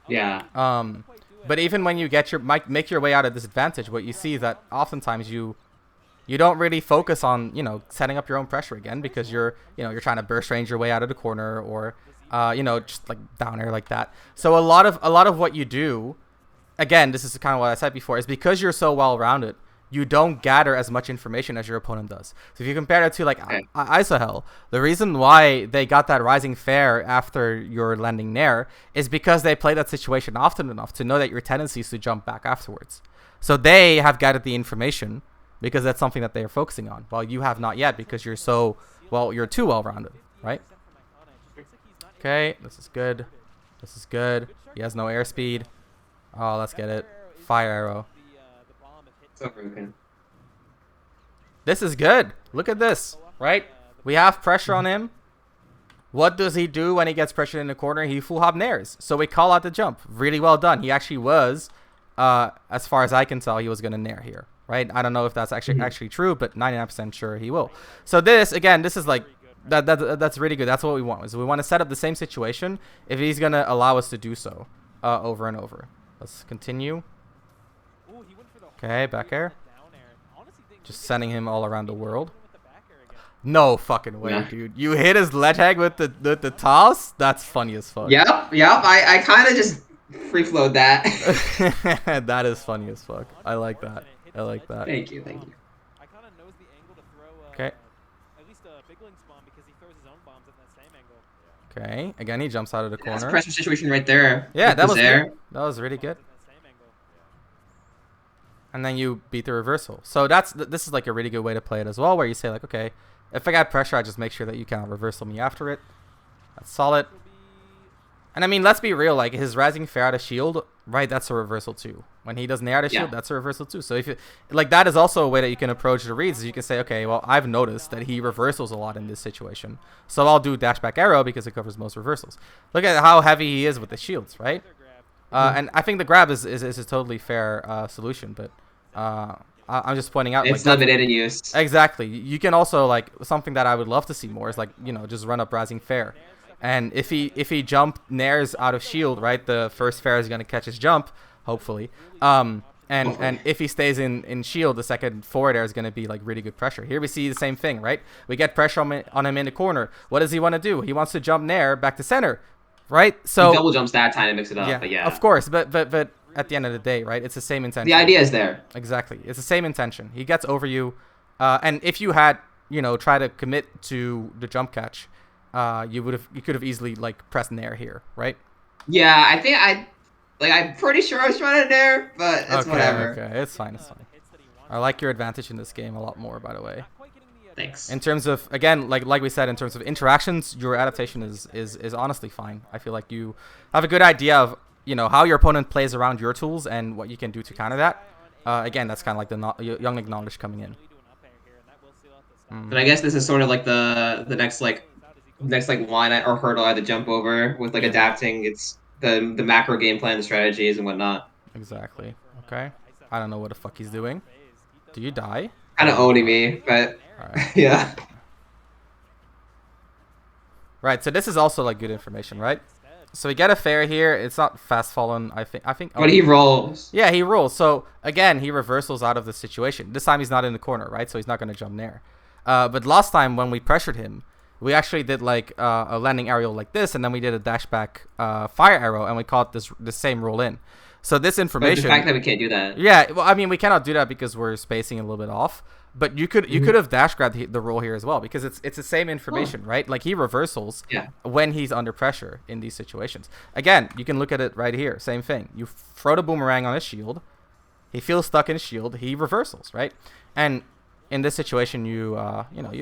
Yeah. But even when you make your way out of this advantage, what you see is that oftentimes you don't really focus on, you know, setting up your own pressure again, because you're trying to burst range your way out of the corner, or you know, just like down air like that. So a lot of what you do, again, this is kind of what I said before, is because you're so well rounded, you don't gather as much information as your opponent does. So if you compare it to like Isahel, the reason why they got that rising fair after your landing nair is because they play that situation often enough to know that your tendency is to jump back afterwards. So they have gathered the information because that's something that they are focusing on, while you have not yet, because you're so, well, you're too well rounded, right? Okay, this is good. This is good. He has no airspeed. Oh, let's get it. Fire arrow. So broken. This is good. Look at this, right? We have pressure on him. What does he do when he gets pressured in the corner? He full hop nairs. So we call out the jump. Really well done. He actually was, as far as I can tell, he was going to nair here, right? I don't know if that's actually true, but 99% sure he will. So this, again, this is like, that's really good. That's what we want. Is we want to set up the same situation if he's going to allow us to do so over and over. Let's continue. Okay, back air. Just sending him all around the world. No fucking way, dude. You hit his ledge hag with the toss? That's funny as fuck. Yep. I kind of just free flowed that. That is funny as fuck. I like that. I like that. Thank you. I kind of knows the angle to throw okay. At least a big link's bomb, because he throws his own bombs at that same angle. Okay. Again, he jumps out of the corner. That's a pressure situation right there. Yeah, that was there. good. That was really good. And then you beat the reversal. So this is like a really good way to play it as well, where you say like, okay, if I got pressure, I just make sure that you cannot reversal me after it. That's solid. And I mean, let's be real, like his rising fair out of shield, right? That's a reversal too. When he does nair out of shield, that's a reversal too. So if you like, that is also a way that you can approach the reads. Is you can say, okay, well, I've noticed that he reversals a lot in this situation, so I'll do dash back arrow because it covers most reversals. Look at how heavy he is with the shields, right? And I think the grab is a totally fair solution, but I'm just pointing out it's like, limited in use. Exactly. You can also, like, something that I would love to see more is like, you know, just run up rising fair, and if he jump nairs out of shield, right, the first fair is gonna catch his jump, hopefully. And if he stays in shield, the second forward air is going to be like really good pressure. Here we see the same thing, right? We get pressure on him in the corner. What does he want to do? He wants to jump nair back to center, right? So he double jumps that time to mix it up. Yeah, but yeah, of course. But at the end of the day, right? It's the same intention. The idea is there. Exactly. It's the same intention. He gets over you, and if you had, you know, try to commit to the jump catch, you could have easily like pressed nair here, right? Yeah, I think I'm pretty sure I was trying to nair, but it's whatever. Okay, it's fine. It's fine. I like your advantage in this game a lot more, by the way. Thanks. In terms of, again, like we said, in terms of interactions, your adaptation is honestly fine. I feel like you have a good idea of, you know, how your opponent plays around your tools and what you can do to counter that. Again, that's kind of like the young knowledge coming in. And I guess this is sort of like the next line or hurdle I had to jump over with like adapting. It's the macro game plan, the strategies and whatnot. Exactly. Okay. I don't know what the fuck he's doing. Do you die? Kind of owning me, but right. Yeah. Right. So this is also like good information, right? So we get a fair here. It's not fast fallen. I think. But he rolls. Yeah, he rolls. So again, he reversals out of the situation. This time he's not in the corner, right? So he's not going to jump nair. But last time when we pressured him, we actually did like a landing aerial like this, and then we did a dash back fire arrow, and we caught the same roll in. So this information. But the fact that we can't do that. Yeah, well, I mean, we cannot do that because we're spacing a little bit off. But you could have dash grabbed the roll here as well, because it's the same information, right? Like he reversals when he's under pressure in these situations. Again, you can look at it right here. Same thing. You throw the boomerang on his shield. He feels stuck in his shield. He reversals, right? And in this situation, you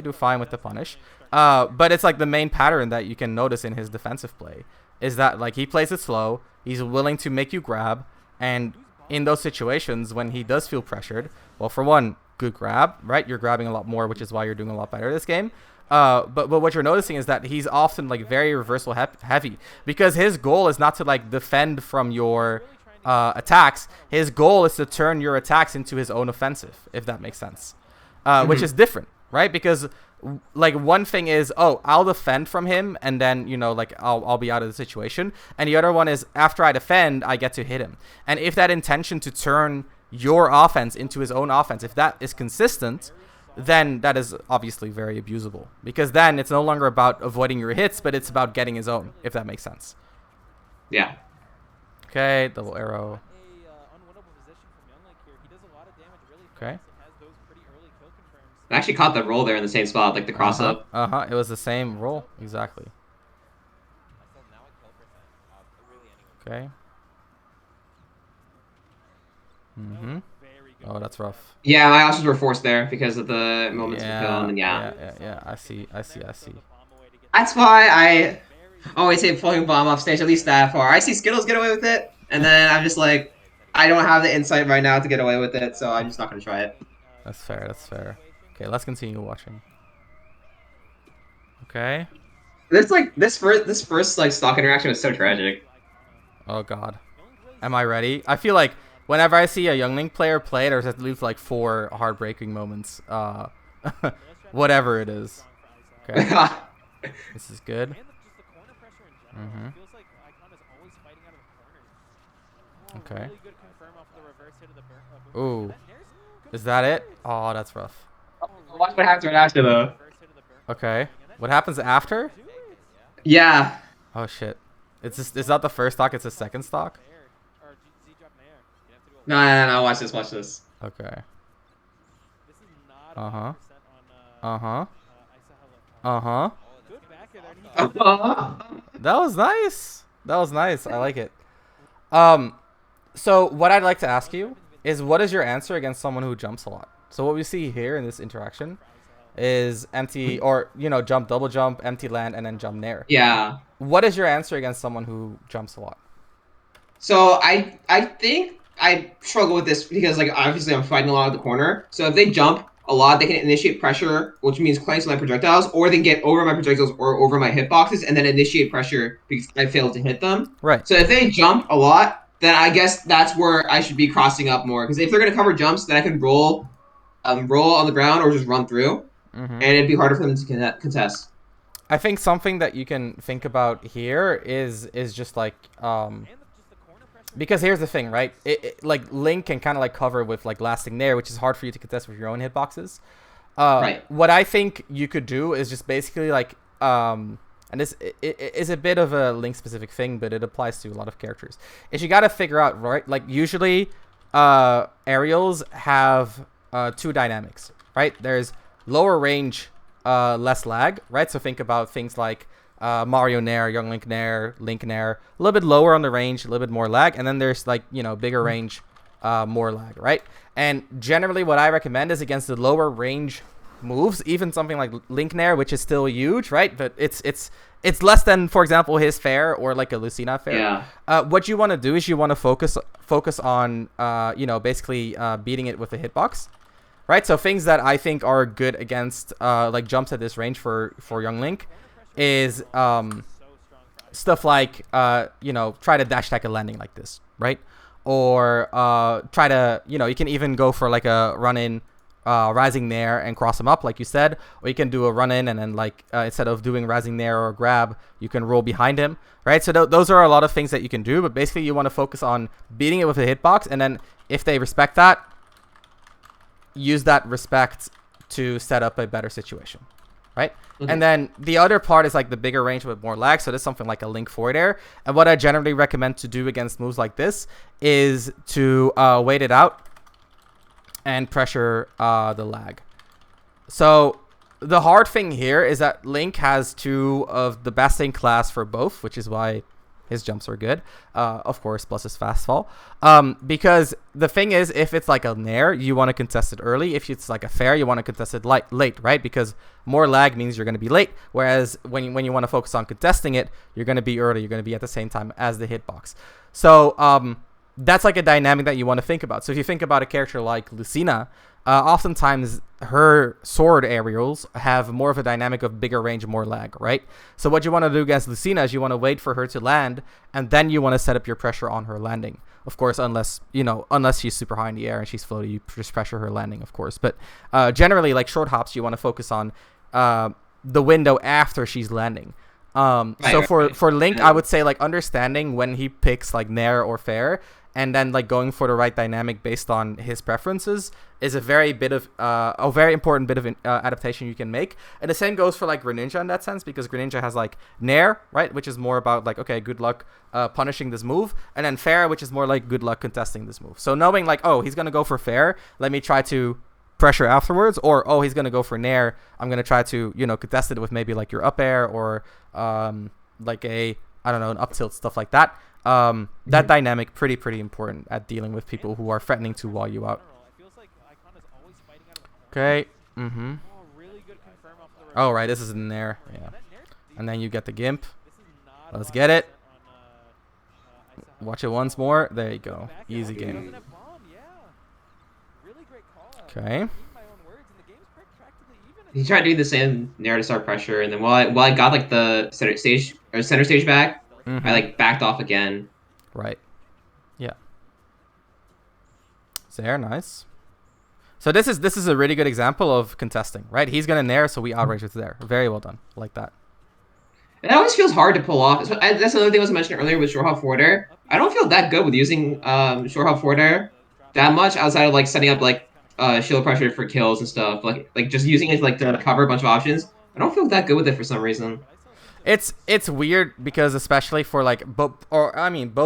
do fine with the punish. But it's like the main pattern that you can notice in his defensive play is that like he plays it slow. He's willing to make you grab, and in those situations when he does feel pressured, well, for one, good grab, right? You're grabbing a lot more, which is why you're doing a lot better this game. But what you're noticing is that he's often like very reversal heavy, because his goal is not to like defend from your attacks. His goal is to turn your attacks into his own offensive, if that makes sense. Which is different, right? Because like one thing is, oh, I'll defend from him, and then like I'll be out of the situation, and the other one is after I defend, I get to hit him. And if that intention to turn your offense into his own offense, if that is consistent, then that is obviously very abusable, because then it's no longer about avoiding your hits, but it's about getting his own, if that makes sense. Yeah. Okay, double arrow. Okay. I actually caught the roll there in the same spot, like the cross up. It was the same roll, exactly. Okay. Oh, that's rough. Yeah, my options were forced there because of the moments of kill, and then Yeah. I see. That's why I always say floating bomb off stage, at least that far. I see Skittles get away with it, and then I'm just like, I don't have the insight right now to get away with it, so I'm just not gonna try it. That's fair. Okay, let's continue watching. Okay. This first like stock interaction was so tragic. Oh god. Am I ready? I feel like whenever I see a Youngling player play, there's at least like 4 heartbreaking moments. Whatever it is. Okay. This is good. Okay. Ooh. Is that it? Oh, that's rough. Watch what happens right after, though. Okay. What happens after? Yeah. Oh shit. It's not the first stock, it's the second stock? No. Watch this. Okay. That was nice. I like it. So what I'd like to ask you is, what is your answer against someone who jumps a lot? So what we see here in this interaction is empty, or jump, double jump, empty land, and then jump nair. Yeah. What is your answer against someone who jumps a lot? So I think I struggle with this because, like, obviously I'm fighting a lot at the corner. So if they jump a lot, they can initiate pressure, which means clanks my projectiles, or they can get over my projectiles or over my hitboxes and then initiate pressure because I failed to hit them. Right. So if they jump a lot, then I guess that's where I should be crossing up more. Because if they're going to cover jumps, then I can roll on the ground or just run through. And it'd be harder for them to contest. I think something that you can think about here is just like because here's the thing, right? Like Link can kind of like cover with like lasting nair, which is hard for you to contest with your own hitboxes. Right. What I think you could do is just basically like and this is a bit of a Link specific thing, but it applies to a lot of characters. Is you got to figure out, right? Like usually aerials have 2 dynamics, right? There's lower range, less lag, right? So think about things like Mario Nair, Young Link Nair, Link Nair, a little bit lower on the range, a little bit more lag, and then there's like bigger range, more lag, right? And generally, what I recommend is against the lower range moves, even something like Link Nair, which is still huge, right? But it's less than, for example, his fair or like a Lucina fair. Yeah. What you want to do is you want to focus on basically beating it with a hitbox. Right, so things that I think are good against like jumps at this range for Young Link is stuff like try to dash attack a landing like this, right? Or try to you can even go for like a run in rising nair and cross him up like you said, or you can do a run in and then like instead of doing rising nair or grab, you can roll behind him, right? So those are a lot of things that you can do, but basically you want to focus on beating it with a hitbox, and then if they respect that, use that respect to set up a better situation, right? And then the other part is like the bigger range with more lag, so there's something like a Link forward air. And what I generally recommend to do against moves like this is to wait it out and pressure the lag. So the hard thing here is that Link has 2 of the best in class for both, which is why his jumps are good, of course, plus his fast fall. Because the thing is, if it's like a nair, you want to contest it early. If it's like a fair, you want to contest it late, right? Because more lag means you're going to be late. Whereas when you want to focus on contesting it, you're going to be early. You're going to be at the same time as the hitbox. So that's like a dynamic that you want to think about. So if you think about a character like Lucina, oftentimes her sword aerials have more of a dynamic of bigger range, more lag, right? So what you want to do against Lucina is you want to wait for her to land, and then you want to set up your pressure on her landing. Of course, unless she's super high in the air and she's floaty, you just pressure her landing, of course. But generally, like short hops, you want to focus on the window after she's landing. So for Link, I would say like understanding when he picks like Nair or Fair, and then like going for the right dynamic based on his preferences is a very important bit of adaptation you can make. And the same goes for like Greninja in that sense, because Greninja has like Nair, right, which is more about like, okay, good luck punishing this move, and then Fair, which is more like good luck contesting this move. So knowing like, oh, he's gonna go for Fair, let me try to pressure afterwards, or oh, he's gonna go for Nair, I'm gonna try to, you know, contest it with maybe like your up air or like a, I don't know, an up tilt, stuff like that. That dynamic pretty important at dealing with people who are threatening to wall you out. Okay. Oh, right, this is in there. Yeah. And then you get the Gimp. Let's get it. Watch it once more. There you go. Easy game. Okay. He tried to do the same Nair to start pressure, and then while I got like the center stage back, I like backed off again. Right. Yeah. There, nice. So this is a really good example of contesting, right? He's gonna Nair, so we outrage with there. Very well done. Like that. It always feels hard to pull off. That's another thing I was mentioning earlier with short hop forward air. I don't feel that good with using short hop forward air that much outside of like setting up like shield pressure for kills and stuff. Like just using it like to cover a bunch of options. I don't feel that good with it for some reason. It's weird because especially for like both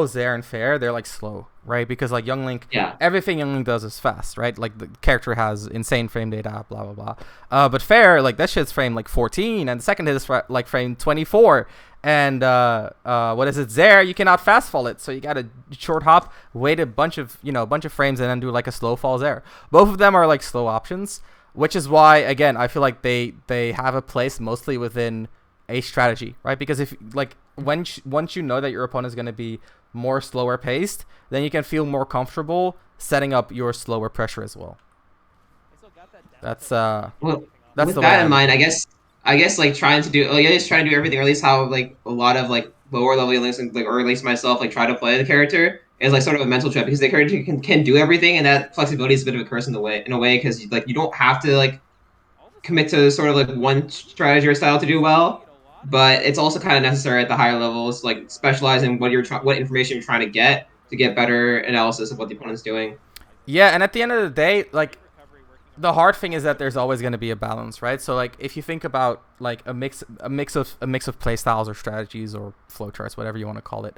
Zaire and Fair, they're like slow, right? Because like Young Link, everything Young Link does is fast, right? Like the character has insane frame data, blah blah blah. But Fair, like that shit's frame like 14, and the second hit is like frame 24. And what is it? Zaire, you cannot fast fall it, so you gotta short hop, wait a bunch of frames, and then do like a slow fall Zaire. Both of them are like slow options, which is why again I feel like they have a place mostly within a strategy, right? Because if like once you know that your opponent is going to be more slower paced, then you can feel more comfortable setting up your slower pressure as well. That's well, that's with the that way in mind, I guess like trying to do everything, or at least how like a lot of like lower level links, like, or at least myself, like try to play the character is like sort of a mental trip, because the character can do everything, and that flexibility is a bit of a curse in a way, because like you don't have to like commit to sort of like one strategy or style to do well. But it's also kind of necessary at the higher levels, like specialize in what information you're trying to get better analysis of what the opponent's doing. Yeah, and at the end of the day, like the hard thing is that there's always going to be a balance, right? So like if you think about like a mix of play styles or strategies or flowcharts, whatever you want to call it,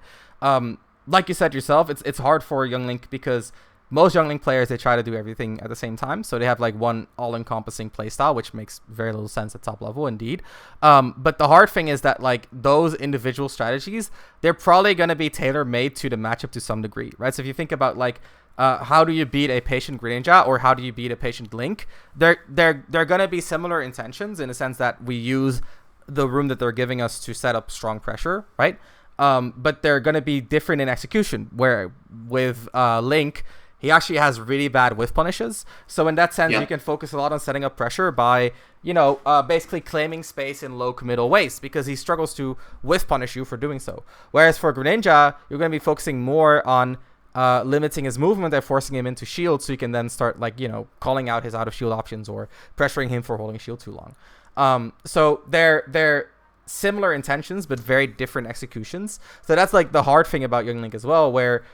like you said yourself, it's hard for Young Link because most Young Link players, they try to do everything at the same time. So they have like one all-encompassing playstyle, which makes very little sense at top level indeed. But the hard thing is that like those individual strategies, they're probably going to be tailor-made to the matchup to some degree, right? So if you think about like how do you beat a patient Greninja or how do you beat a patient Link, they're going to be similar intentions in the sense that we use the room that they're giving us to set up strong pressure, right? But they're going to be different in execution, where with Link, he actually has really bad whiff punishes. So in that sense, you can focus a lot on setting up pressure by, basically claiming space in low committal waste, because he struggles to whiff punish you for doing so. Whereas for Greninja, you're going to be focusing more on limiting his movement and forcing him into shield, so you can then start calling out his out of shield options or pressuring him for holding shield too long. So they're similar intentions but very different executions. So that's like the hard thing about Young Link as well, where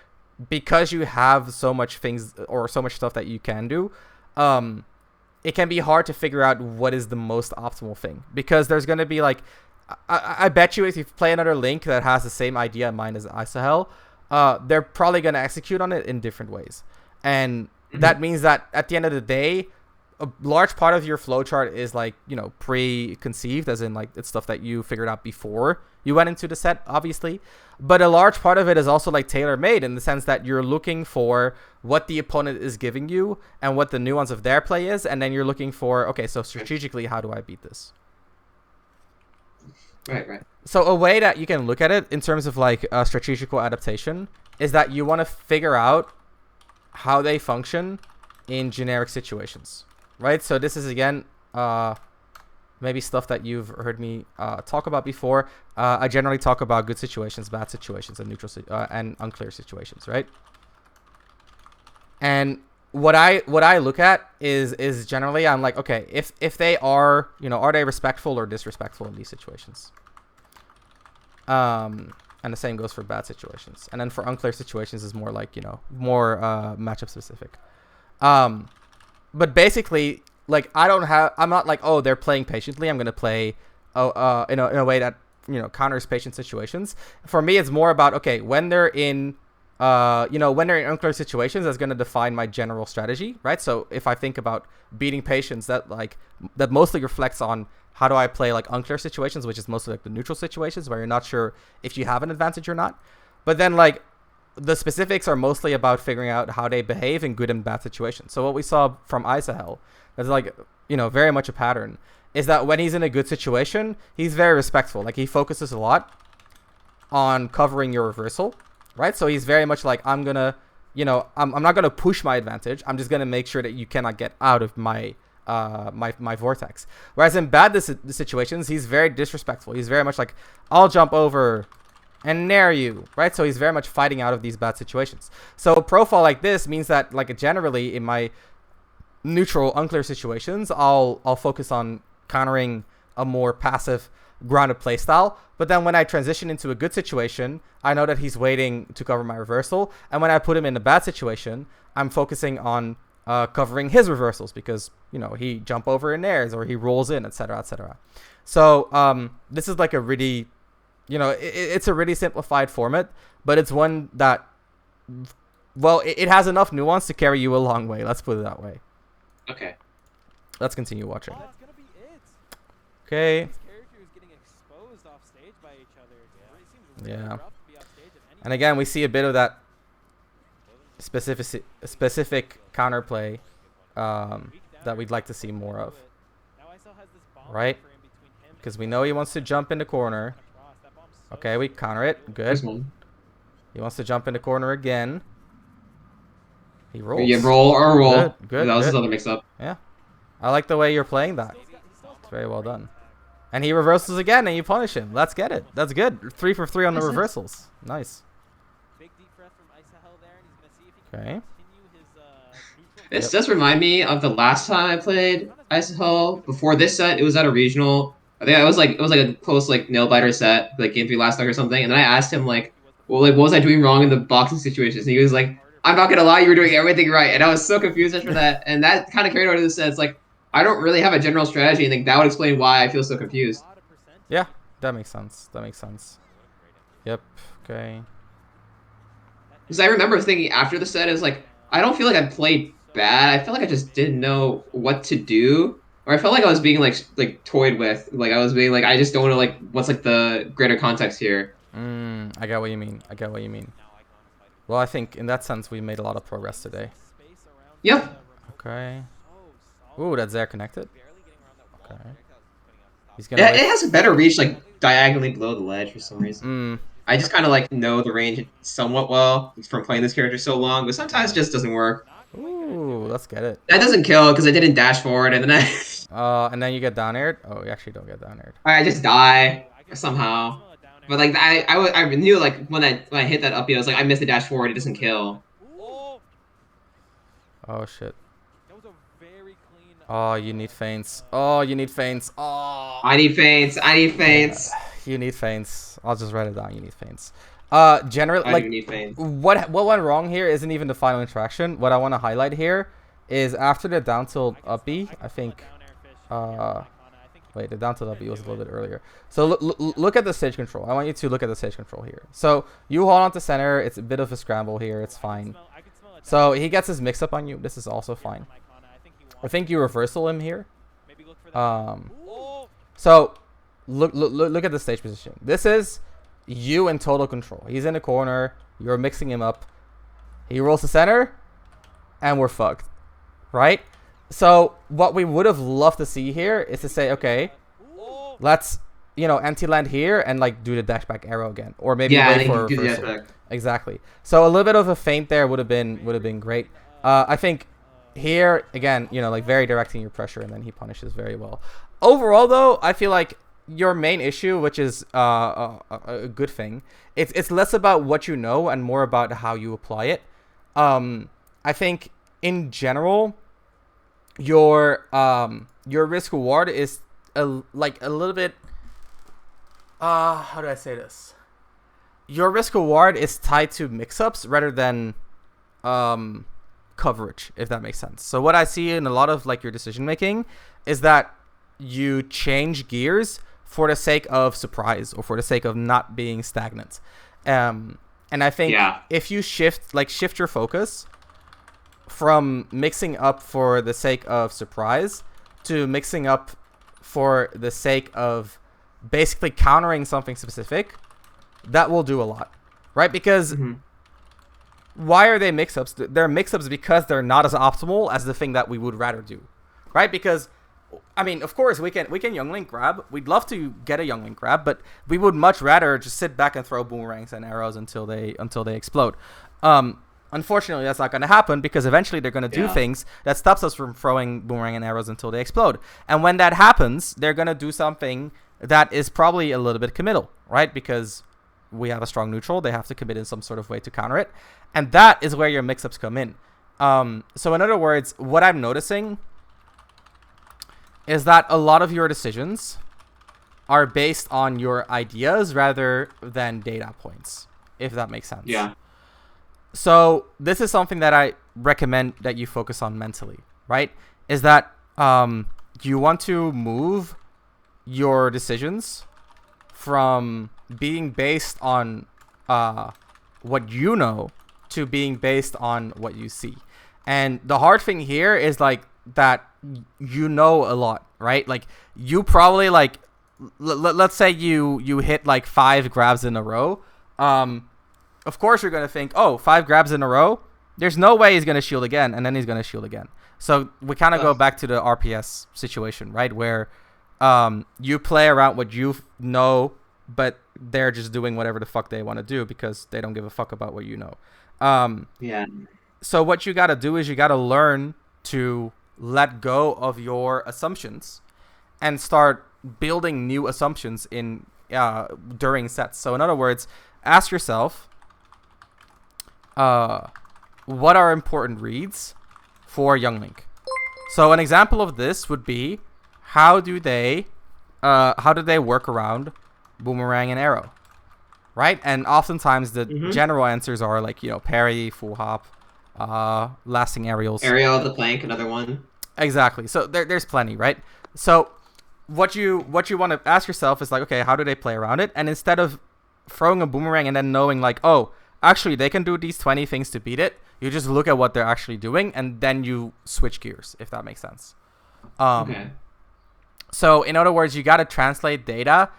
because you have so much things or so much stuff that you can do, it can be hard to figure out what is the most optimal thing, because there's going to be like, I bet you if you play another Link that has the same idea in mind as Isahel, they're probably going to execute on it in different ways. And that means that at the end of the day, a large part of your flowchart is like, preconceived, as in like it's stuff that you figured out before you went into the set, obviously. But a large part of it is also like tailor-made in the sense that you're looking for what the opponent is giving you and what the nuance of their play is. And then you're looking for, okay, so strategically, how do I beat this? Right. So a way that you can look at it in terms of like a strategical adaptation is that you want to figure out how they function in generic situations. Right, so this is again maybe stuff that you've heard me talk about before. I generally talk about good situations, bad situations, and neutral and unclear situations, right? And what I look at is generally I'm like, okay, if they are, are they respectful or disrespectful in these situations? And the same goes for bad situations. And then for unclear situations is more like, more matchup specific. But basically, like, I'm not like, oh, they're playing patiently, I'm going to play in a way that, counters patient situations. For me, it's more about, okay, when they're in unclear situations, that's going to define my general strategy, right? So if I think about beating patients, that mostly reflects on how do I play like unclear situations, which is mostly like the neutral situations where you're not sure if you have an advantage or not. But then like the specifics are mostly about figuring out how they behave in good and bad situations. So what we saw from Isahel, that's like, very much a pattern, is that when he's in a good situation, he's very respectful. Like he focuses a lot on covering your reversal, right? So he's very much like, I'm gonna, I'm not gonna push my advantage. I'm just gonna make sure that you cannot get out of my my vortex. Whereas in bad situations, he's very disrespectful. He's very much like, I'll jump over and nair you, right? So he's very much fighting out of these bad situations. So a profile like this means that, like, generally in my neutral unclear situations, I'll focus on countering a more passive grounded playstyle. But then when I transition into a good situation, I know that he's waiting to cover my reversal. And when I put him in a bad situation, I'm focusing on covering his reversals because, he jump over in airs or he rolls in, etc., etc. So this is like a really, it's a really simplified format, but it's one that, well, it has enough nuance to carry you a long way. Let's put it that way. Okay. Let's continue watching. Oh, that's gonna be it. Okay. These characters getting exposed off stage by each other. It seems really Yeah. rough to be off stage at any And again, we see a bit of that specific counterplay that we'd like to see more of, right? Because we know he wants to jump in the corner. Okay, we counter it. Good. He wants to jump in the corner again. He rolls. Yeah, roll or roll. Good, good, That was good. another mix-up. Yeah. I like the way you're playing that. It's very well done. And he reversals again, and you punish him. Let's get it. That's good. 3 for 3 on the reversals. Nice. big deep breath from Isahel there, and he's gonna see if he can Okay. continue his neutral. This does remind me of the last time I played Isahel. Before this set, it was at a regional. I think it was like a close like nail biter set, like game 3 last night or something. And then I asked him like, well, like what was I doing wrong in the boxing situations? And he was like, I'm not gonna lie, you were doing everything right. And I was so confused after that. And that kind of carried over to the set. It's like I don't really have a general strategy, and like that would explain why I feel so confused. Yeah, that makes sense. That makes sense. Yep. Okay. Because I remember thinking after the set, it was like, I don't feel like I played bad. I felt like I just didn't know what to do. Or I felt like I was being like toyed with. Like I was being like, I just don't know like what's like the greater context here. I get what you mean. I get what you mean. Well, I think in that sense we made a lot of progress today. Yep. Okay. Ooh, that's there connected. Okay. He's It, gonna. it has a better reach like diagonally below the ledge for some reason. I just kind of like know the range somewhat well from playing this character so long, but sometimes it just doesn't work. Ooh, let's get it. That doesn't kill because I didn't dash forward, and then And then you get down aired. Oh, you actually don't get down aired. I just die somehow. But like I knew like when I hit that up, I was like I missed the dash forward. It doesn't kill. Oh shit. That was a very clean. Oh, you need feints. Oh, you need feints. Oh. I need feints. I need feints. You need feints. I'll just write it down. You need feints. Generally, I like do need feints. what went wrong here isn't even the final interaction. What I want to highlight here is after the down tilt up B, I think. Wait, the down tilt up B was a little bit earlier. So look at the stage control. I want you to look at the stage control here. So you hold on to center. It's a bit of a scramble here. It's fine. So he gets his mix up on you. This is also fine. I think you reversal him here. So look at the stage position. This is you in total control. He's in the corner. You're mixing him up. He rolls to center, and we're fucked, right? So what we would have loved to see here is to say, okay, let's empty land here and like do the dash back arrow again, or maybe wait for a reversal. Exactly. So a little bit of a feint there would have been great. I think here again, like very directing your pressure, and then he punishes very well. Overall, though, I feel like your main issue, which is a good thing, it's less about what you know and more about how you apply it. I think in general, your risk reward is a little bit. How do I say this? Your risk reward is tied to mix-ups rather than coverage, if that makes sense. So what I see in a lot of like your decision making is that you change gears for the sake of surprise or for the sake of not being stagnant. And I think if you shift your focus from mixing up for the sake of surprise to mixing up for the sake of basically countering something specific, that will do a lot, right? Because why are they mix-ups? They're mix-ups because they're not as optimal as the thing that we would rather do, right? Because, I mean, of course, we can Young Link grab. We'd love to get a Young Link grab, but we would much rather just sit back and throw boomerangs and arrows until they explode. Unfortunately, that's not going to happen because eventually they're going to do things that stops us from throwing boomerang and arrows until they explode. And when that happens, they're going to do something that is probably a little bit committal, right? Because we have a strong neutral. They have to commit in some sort of way to counter it. And that is where your mix-ups come in. So in other words, what I'm noticing is that a lot of your decisions are based on your ideas rather than data points, if that makes sense. Yeah. So this is something that I recommend that you focus on mentally, right? Is that you want to move your decisions from being based on what you know to being based on what you see. And the hard thing here is like that you know a lot, right? Like you probably like let's say you hit like 5 grabs in a row. Of course you're going to think, oh, 5 grabs in a row, there's no way he's going to shield again, and then he's going to shield again. So we kind of go back to the RPS situation, right? Where you play around what you know, but they're just doing whatever the fuck they want to do because they don't give a fuck about what you know. So what you got to do is you got to learn to let go of your assumptions and start building new assumptions in during sets. So in other words, ask yourself, what are important reads for Young Link? So an example of this would be how do they work around boomerang and arrow, right? And oftentimes the general answers are like, you know, parry, full hop, lasting aerials. Aerial, the plank, another one. Exactly. So there's plenty, right? So what you want to ask yourself is like, okay, how do they play around it? And instead of throwing a boomerang and then knowing like, oh, actually they can do these 20 things to beat it, you just look at what they're actually doing and then you switch gears, if that makes sense. Okay. So in other words, you got to translate data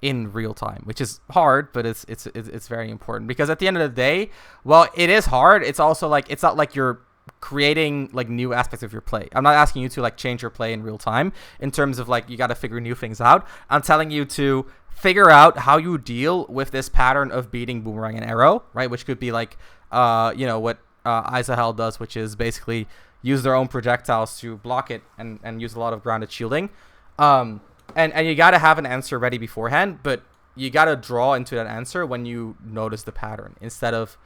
in real time, which is hard, but it's very important because at the end of the day, well, it is hard. It's also like, it's not like you're creating like new aspects of your play. I'm not asking you to like change your play in real time in terms of like you got to figure new things out. I'm telling you to figure out how you deal with this pattern of beating boomerang and arrow, right? Which could be like you know what Isahel does, which is basically use their own projectiles to block it and use a lot of grounded shielding. And you got to have an answer ready beforehand, but you got to draw into that answer when you notice the pattern instead of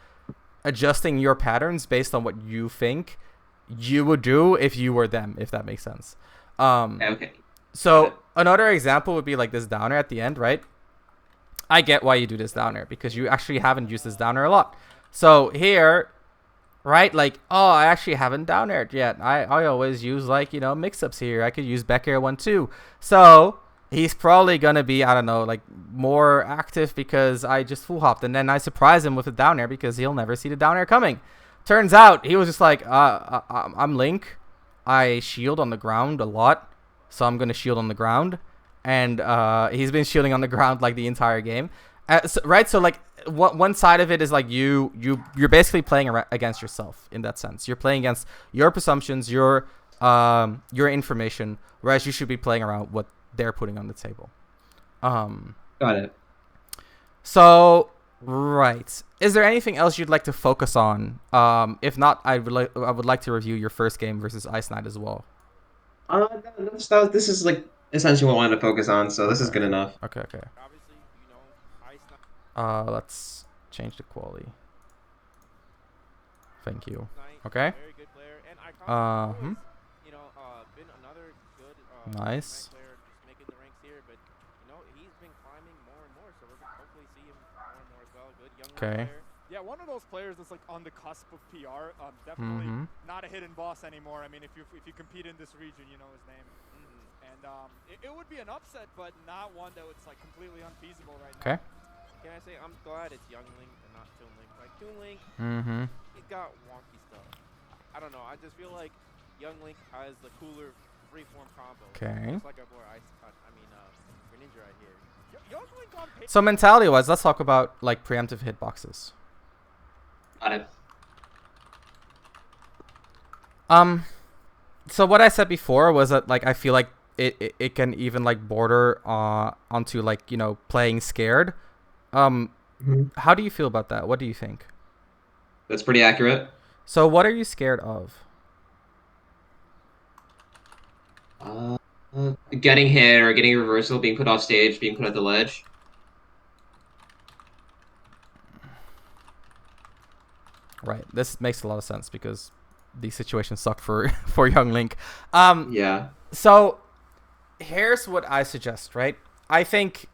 adjusting your patterns based on what you think you would do if you were them, if that makes sense. Okay. So another example would be like this downer at the end, right? I get why you do this downer because you actually haven't used this downer a lot. So here, right, like, oh, I actually haven't down aired yet. I always use like, you know, mix-ups here. I could use back air 1 too. So he's probably going to be, I don't know, like more active because I just full hopped and then I surprise him with a down air because he'll never see the down air coming. Turns out he was just like, I'm Link. I shield on the ground a lot. So I'm going to shield on the ground. And he's been shielding on the ground like the entire game. Right? So like one side of it is like you're basically playing against yourself in that sense. You're playing against your presumptions, your information, whereas you should be playing around what they're putting on the table. Got it. So, right. Is there anything else you'd like to focus on? If not, I would like to review your first game versus Ice Knight as well. No, this is like essentially what I wanted to focus on, so this is good enough. Okay. Obviously, you know, Ice Knight. Let's change the quality. Thank you. Knight, Okay. very good player, and Ikana Uh-huh. you know, been another good Nice. Knight player, just making the ranks here. But you know, he's been climbing more and more, so we're gonna hopefully see him more and more as well. Good young Okay. player. Yeah, one of those players that's like on the cusp of PR. Definitely Mm-hmm. not a hidden boss anymore. I mean, if you compete in this region, you know his name. Mm-hmm. And it would be an upset, but not one that was like completely unfeasible right Okay. Can I say I'm glad it's Young Link and not Toon Link? Like Toon Link, Mm-hmm. he got wonky stuff. I don't know. I just feel like Young Link has the cooler freeform combo. Okay. Just like our boy Greninja right here. now. Young Link on paper. So mentality-wise, let's talk about like preemptive hitboxes. Got it. So what I said before was that like I feel like it can even like border onto like, you know, playing scared. Mhm. How do you feel about that? What do you think? That's pretty accurate. So what are you scared of? Getting hit or getting a reversal, being put off stage, being put at the ledge. Right. This makes a lot of sense because these situations suck for for young Link. Yeah. So here's what I suggest, right? I think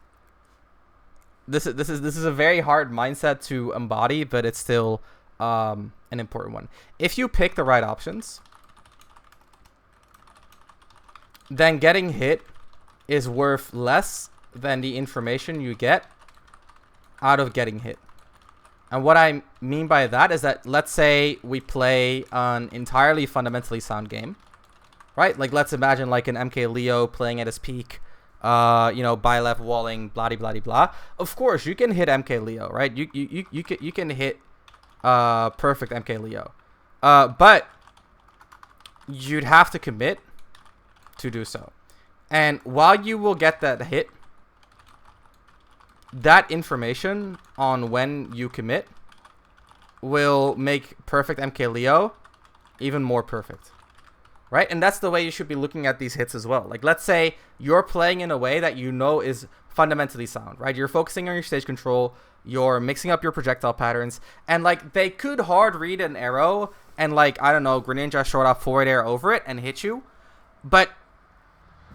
this is a very hard mindset to embody, but it's still an important one. If you pick the right options, then getting hit is worth less than the information you get out of getting hit. And what I mean by that is that let's say we play an entirely fundamentally sound game, right? Like let's imagine like an MK Leo playing at his peak, you know, by left walling, blah blah blah blah. Of course, you can hit MK Leo, right? You can hit perfect MK Leo, but you'd have to commit to do so. And while you will get that hit, that information on when you commit will make perfect MK Leo even more perfect, right? And that's the way you should be looking at these hits as well. Like let's say you're playing in a way that you know is fundamentally sound, right? You're focusing on your stage control, you're mixing up your projectile patterns, and like they could hard read an arrow and like, I don't know, Greninja short off forward air over it and hit you. But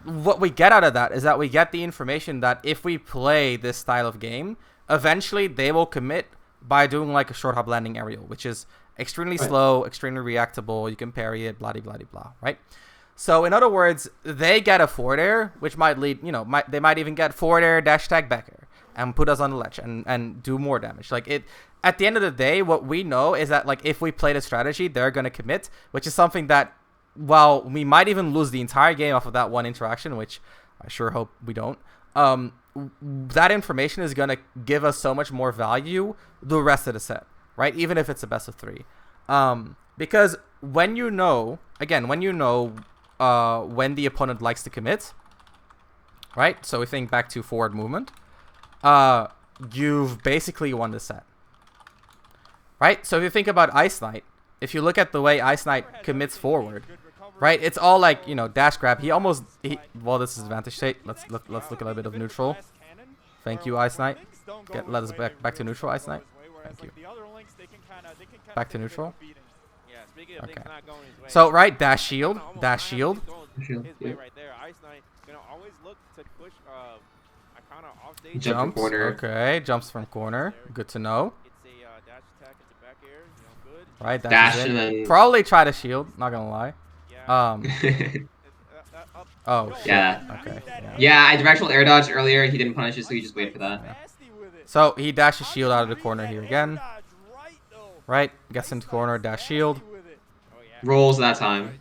what we get out of that is that we get the information that if we play this style of game, eventually they will commit by doing like a short hop landing aerial, which is extremely slow, extremely reactable. You can parry it, blah, blah, blah, blah, right? So in other words, they get a forward air, which might lead, you know, they might even get forward air, dash tag, back air, and put us on the ledge and do more damage. Like it, at the end of the day, what we know is that like if we play the strategy, they're going to commit, which is something that while we might even lose the entire game off of that one interaction, which I sure hope we don't, that information is going to give us so much more value the rest of the set, right? Even if it's a best of 3. Because when you know, again, when you know when the opponent likes to commit, right? So we think back to forward movement, you've basically won the set, right? So if you think about Ice Knight, if you look at the way Ice Knight commits forward, right, it's all like, you know, dash grab. Well, this is advantage state. Let's look at a little bit of neutral. Thank you, Ice Knight. Let us back to neutral, Ice Knight. Thank you. Back to neutral. Yeah, speaking of Okay. things not going his way. So right, dash shield, dash shield. His way right there. Ice Knight, you know, always look to push Ikana off stage. Jump from Jumps. corner. Okay, jumps from corner. Good to know. It's a dash attack into back air. You know, good. Right, Dash dashes and in. then. Probably try to shield. Not gonna lie. Yeah. Up. Oh. Yeah. Okay. Yeah. Yeah, I directional air dodged earlier. He didn't punish it, so he just waited for that. So he dashes shield out of the corner here again. Right, gets into corner, dash shield. Oh, yeah. Rolls that time.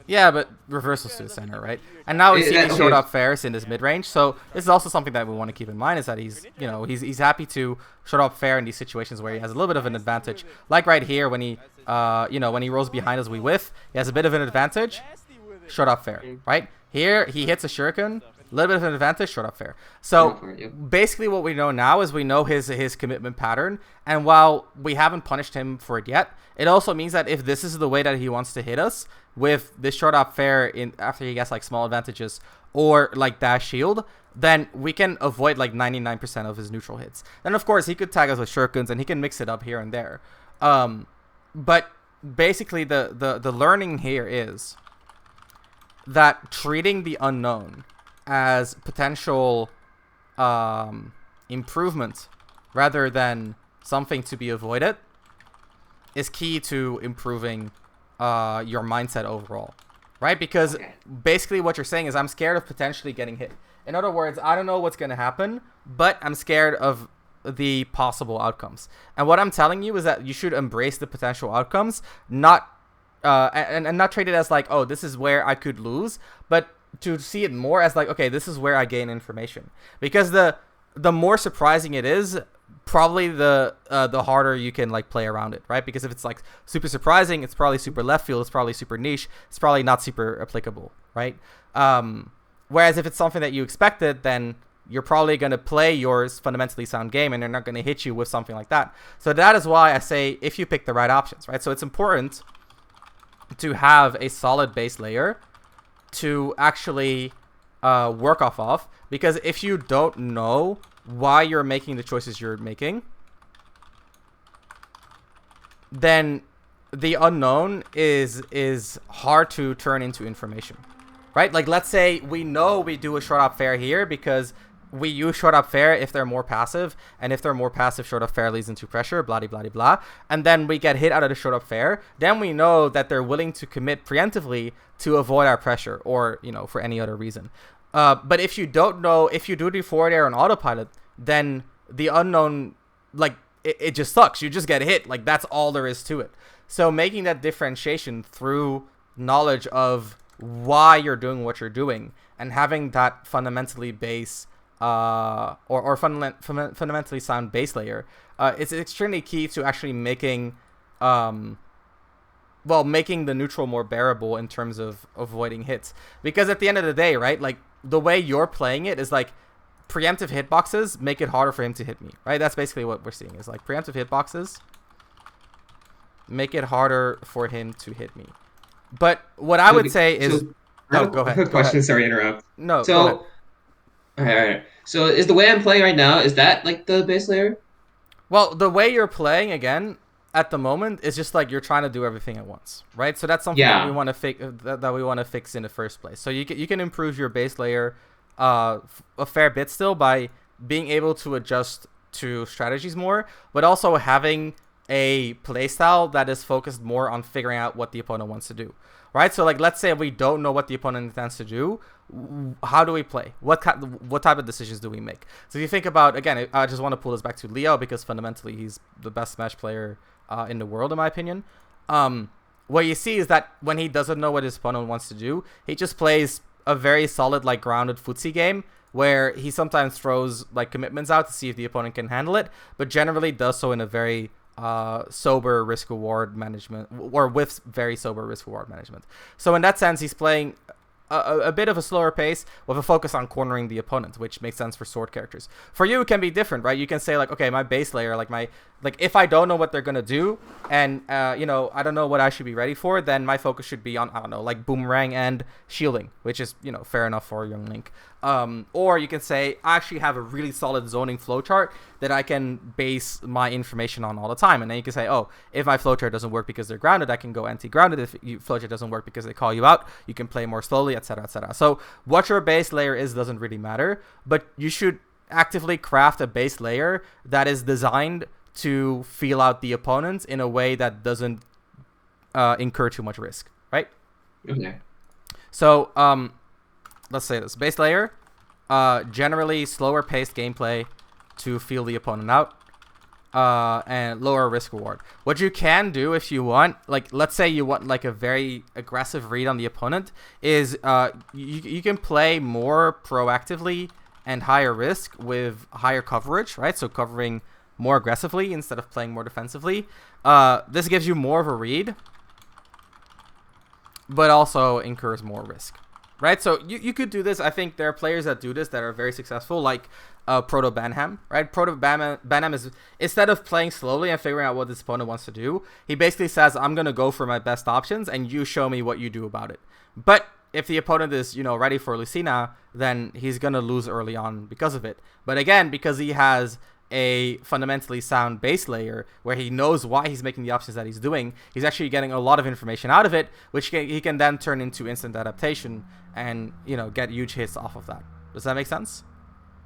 Yeah, but reversals to the center, right? And now we see Yeah, these okay. short up fairs in this mid range. So this is also something that we want to keep in mind is that he's, you know, he's happy to short up fair in these situations where he has a little bit of an advantage. Like right here when he, you know, when he rolls behind us, we whiff. He has a bit of an advantage. Short up fair, right? Here he hits a shuriken. A little bit of an advantage, short up fair. So basically what we know now is we know his commitment pattern. And while we haven't punished him for it yet, it also means that if this is the way that he wants to hit us with this short up fair in after he gets like small advantages or like dash shield, then we can avoid like 99% of his neutral hits. Then of course he could tag us with shurikens and he can mix it up here and there. But basically, the learning here is that treating the unknown as potential improvement rather than something to be avoided is key to improving your mindset overall, right? Because basically what you're saying is, I'm scared of potentially getting hit. In other words, I don't know what's going to happen, but I'm scared of the possible outcomes. And what I'm telling you is that you should embrace the potential outcomes, not and not treat it as like, oh, this is where I could lose, but to see it more as like, okay, this is where I gain information. Because the more surprising it is, probably the harder you can like play around it, right? Because if it's like super surprising, it's probably super left field, it's probably super niche, it's probably not super applicable, right? Whereas if it's something that you expected, then you're probably going to play your fundamentally sound game, and they're not going to hit you with something like that. So that is why I say, if you pick the right options, right? So it's important to have a solid base layer to actually work off of, because if you don't know why you're making the choices you're making, then the unknown is hard to turn into information, right? Like, let's say we know we do a short up fair here because we use short up fair if they're more passive, and if they're more passive, short up fair leads into pressure, blah, blah, blah, blah. And then we get hit out of the short up fair. Then we know that they're willing to commit preemptively to avoid our pressure, or, you know, for any other reason. But if you don't know, if you do the forward air on autopilot, then the unknown, like, it just sucks. You just get hit. Like, that's all there is to it. So making that differentiation through knowledge of why you're doing what you're doing, and having that fundamentally base or fundamentally sound base layer, it's extremely key to actually making making the neutral more bearable in terms of avoiding hits. Because at the end of the day, right, like, the way you're playing it is like, preemptive hitboxes make it harder for him to hit me, right? That's basically what we're seeing, is like, preemptive hitboxes make it harder for him to hit me. But what I would say is, go ahead. Quick question, sorry to interrupt. No, so go ahead. all right. So is the way I'm playing right now, is that like the base layer? Well, the way you're playing, again, at the moment, is just like you're trying to do everything at once, right? So that's something that we want to fix. That we want to fix in the first place. So you can improve your base layer a fair bit still by being able to adjust to strategies more, but also having a playstyle that is focused more on figuring out what the opponent wants to do, right? So like, let's say we don't know what the opponent intends to do. How do we play? What type of decisions do we make? So if you think about, again, I just want to pull this back to Leo, because fundamentally he's the best Smash player in the world, in my opinion. What you see is that when he doesn't know what his opponent wants to do, he just plays a very solid, like, grounded footsie game, where he sometimes throws like commitments out to see if the opponent can handle it, but generally does so in a very sober risk reward management, or with very sober risk reward management. So in that sense, he's playing a bit of a slower pace with a focus on cornering the opponent, which makes sense for sword characters. For you, it can be different, right? You can say like, okay, my base layer, like if I don't know what they're gonna do, and you know, I don't know what I should be ready for, then my focus should be on, I don't know, like boomerang and shielding, which is, you know, fair enough for young Link. Or you can say, I actually have a really solid zoning flowchart that I can base my information on all the time. And then you can say, oh, if my flowchart doesn't work because they're grounded, I can go anti-grounded. If your flowchart doesn't work because they call you out, you can play more slowly, etc., etc. So what your base layer is doesn't really matter, but you should actively craft a base layer that is designed to feel out the opponents in a way that doesn't incur too much risk, right? Okay. So, let's say this. Base layer, generally slower paced gameplay to feel the opponent out, and lower risk reward. What you can do if you want, like, let's say you want like a very aggressive read on the opponent, is you can play more proactively and higher risk with higher coverage, right? So covering more aggressively instead of playing more defensively. This gives you more of a read, but also incurs more risk, right? So you could do this. I think there are players that do this that are very successful, like Proto Banham, right? Proto Banham is, instead of playing slowly and figuring out what this opponent wants to do, he basically says, I'm going to go for my best options and you show me what you do about it. But if the opponent is, you know, ready for Lucina, then he's going to lose early on because of it. But again, because he has a fundamentally sound base layer where he knows why he's making the options that he's doing, he's actually getting a lot of information out of it, which he can then turn into instant adaptation and, you know, get huge hits off of that. Does that make sense?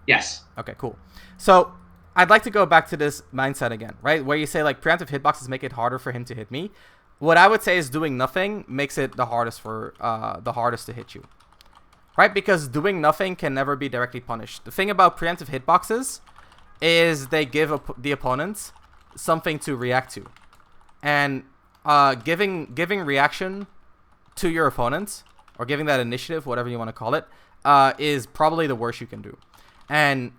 Yes. Okay, cool. So I'd like to go back to this mindset again, right? Where you say like preemptive hitboxes make it harder for him to hit me. What I would say is doing nothing makes it the hardest to hit you, right? Because doing nothing can never be directly punished. The thing about preemptive hitboxes is they give the opponent something to react to, and giving reaction to your opponent, or giving that initiative, whatever you want to call it, is probably the worst you can do. And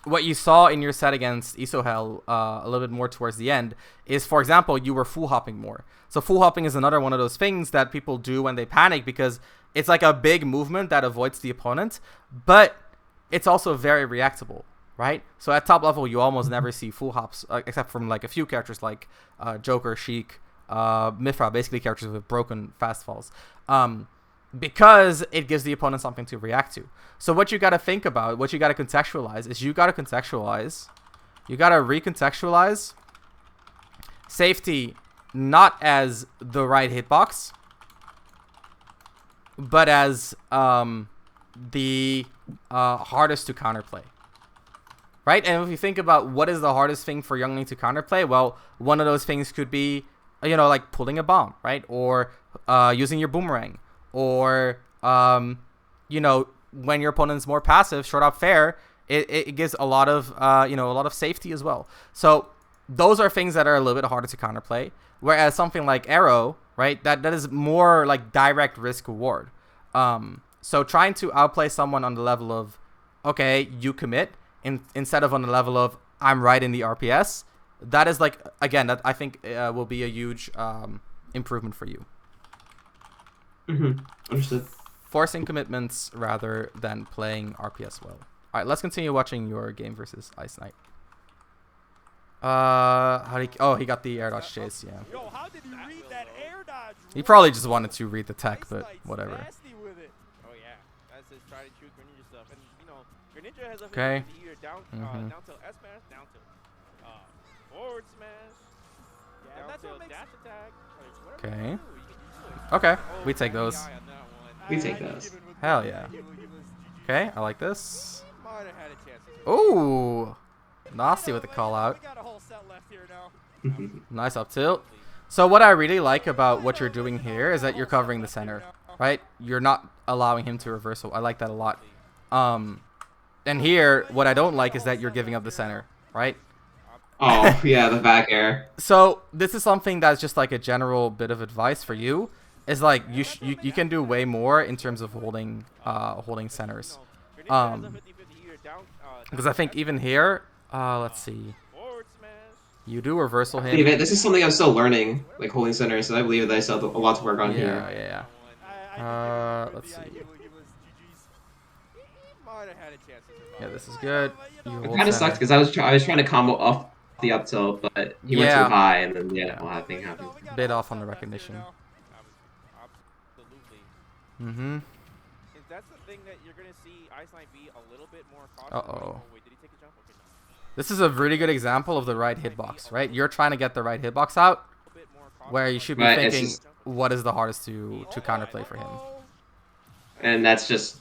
what you saw in your set against Isohel a little bit more towards the end is, for example, you were full hopping more. So full hopping is another one of those things that people do when they panic, because it's like a big movement that avoids the opponent, but it's also very reactable, right? So at top level, you almost never see full hops, except from like a few characters like Joker, Sheik, Mithra, basically characters with broken fast falls. Because it gives the opponent something to react to. So what you got to think about, what you got to contextualize is you got to recontextualize safety not as the right hitbox, but as the hardest to counterplay. Right? And if you think about what is the hardest thing for Youngling to counterplay, well, one of those things could be, you know, like pulling a bomb, right? Or using your boomerang. Or, you know, when your opponent's more passive, short up fair, it gives a lot of, you know, a lot of safety as well. So those are things that are a little bit harder to counterplay. Whereas something like Arrow, right, that is more like direct risk reward. So trying to outplay someone on the level of, okay, you commit, instead of on the level of, I'm right in the RPS, that is like, again, that I think will be a huge improvement for you. Understood. Forcing commitments rather than playing RPS well. All right, let's continue watching your game versus Ice Knight. He got the air dodge chase. Yeah. Yo, how did you read that air dodge? He probably just wanted to read the tech, but whatever. Nasty with it. Oh yeah, that's his try to shoot Greninja stuff, and you know Greninja has a Okay. either down tilt S smash, down tilt forward smash, Yeah, down that's what tilt makes dash attack. Like, whatever Okay. you do, you can do it. Okay, Oh, we take my those. guy on that one. We take those. Hell yeah. Okay, I like this. Might have had a chance to Ooh, nasty with the call out. We got a whole set left here now. Nice up tilt. So what I really like about what you're doing here is that you're covering the center, right? You're not allowing him to reversal. I like that a lot. And here, what I don't like is that you're giving up the center, right? Oh, yeah, the back air. So this is something that's just like a general bit of advice for you. Is like you can do way more in terms of holding centers. Because I think even here, let's see. You do reversal him. David, this is something I'm still learning, like holding center, so I believe that I still have a lot to work on here. Yeah. Let's see. Yeah, this is good. It kind of sucks because I was trying to combo off the up tilt, but he went too high, and then a thing happened. Bit off on the recognition. Mm-hmm. That's the thing that you're gonna see Ice Knight be a little bit more cautious. Uh-oh. Wait, did he take a jump? Okay, no. This is a really good example of the right hitbox, right? You're trying to get the right hitbox out, where you should be Right, thinking, just... what is the hardest to counterplay for him? And that's just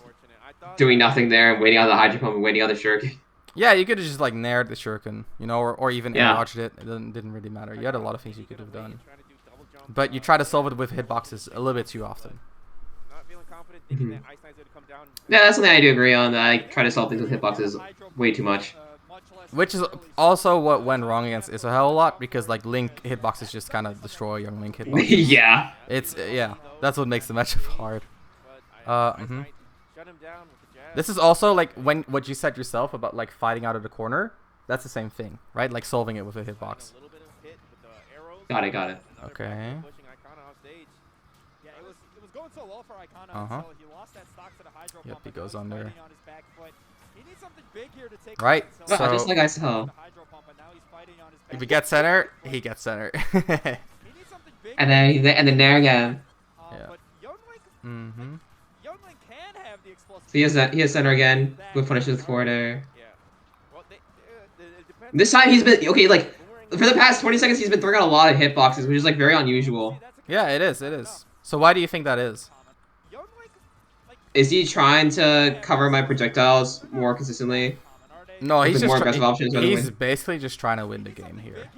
doing nothing there and waiting on the Hydro Pump and waiting on the Shuriken. Yeah, you could have just like nared the Shuriken, you know, or even air Yeah. dodged it. It didn't really matter. You had a lot of things you could have done. But you try to solve it with hitboxes a little bit too often. Not feeling confident, thinking that Ice Knight's gonna come down. Yeah, that's something I do agree on. That I try to solve things with hitboxes way too much. Which is also what went wrong against Isohel a lot, because like Link hitboxes just kind of destroy young Link hitboxes. Yeah. It's yeah, that's what makes the matchup hard. This is also like when what you said yourself about like fighting out of the corner. That's the same thing, right? Like solving it with a hitbox. Got it. Okay. Yeah, it was going so well for Ikana Uh-huh. until he lost that stock to the Hydro Yep, Pump, he and now goes he's under. fighting on his back foot. He needs something big here to take Right, himself. so- Just like I saw. The Hydro Pump, and now he's fighting on his back If he gets center, he gets center. He needs something big And then there again. Yeah. But Mm-hmm. Youngling can have the explosive. So he has center again. Good punishes with forward air. Yeah. Well, This time he's been okay. Like for the past 20 seconds, he's been throwing out a lot of hitboxes, which is like very unusual. Yeah, it is. It is. So why do you think that is? Is he trying to cover my projectiles more consistently? No, he's with just more aggressive options. he's basically just trying to win the game here.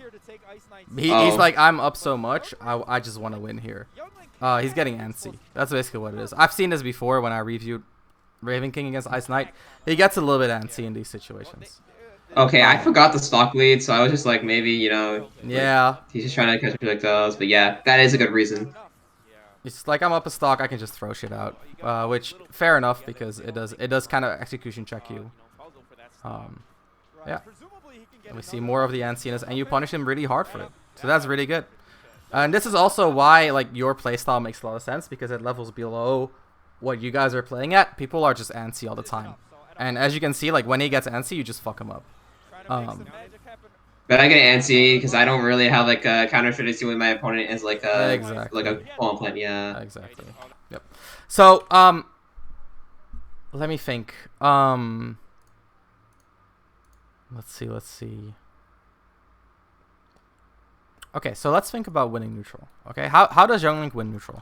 He's Oh. like, I'm up so much, I just want to win here. He's getting antsy. That's basically what it is. I've seen this before when I reviewed Raven King against Ice Knight. He gets a little bit antsy in these situations. Okay, I forgot the stock lead, so I was just like, maybe, Yeah. like, he's just trying to catch projectiles. But yeah, that is a good reason. It's like, I'm up a stock, I can just throw shit out. Which, fair enough, because it does kind of execution check you. Yeah. And we see more of the antsiness, and you punish him really hard for it. So that's really good. And this is also why, like, your playstyle makes a lot of sense, because at levels below what you guys are playing at, people are just antsy all the time. And as you can see, like, when he gets antsy, you just fuck him up. But I get antsy because I don't really have like a counter strategy when my opponent is like a Exactly. like a full plan. Yeah. Exactly. Yep. So let me think. Let's see. Okay, so let's think about winning neutral. Okay, how does Young Link win neutral?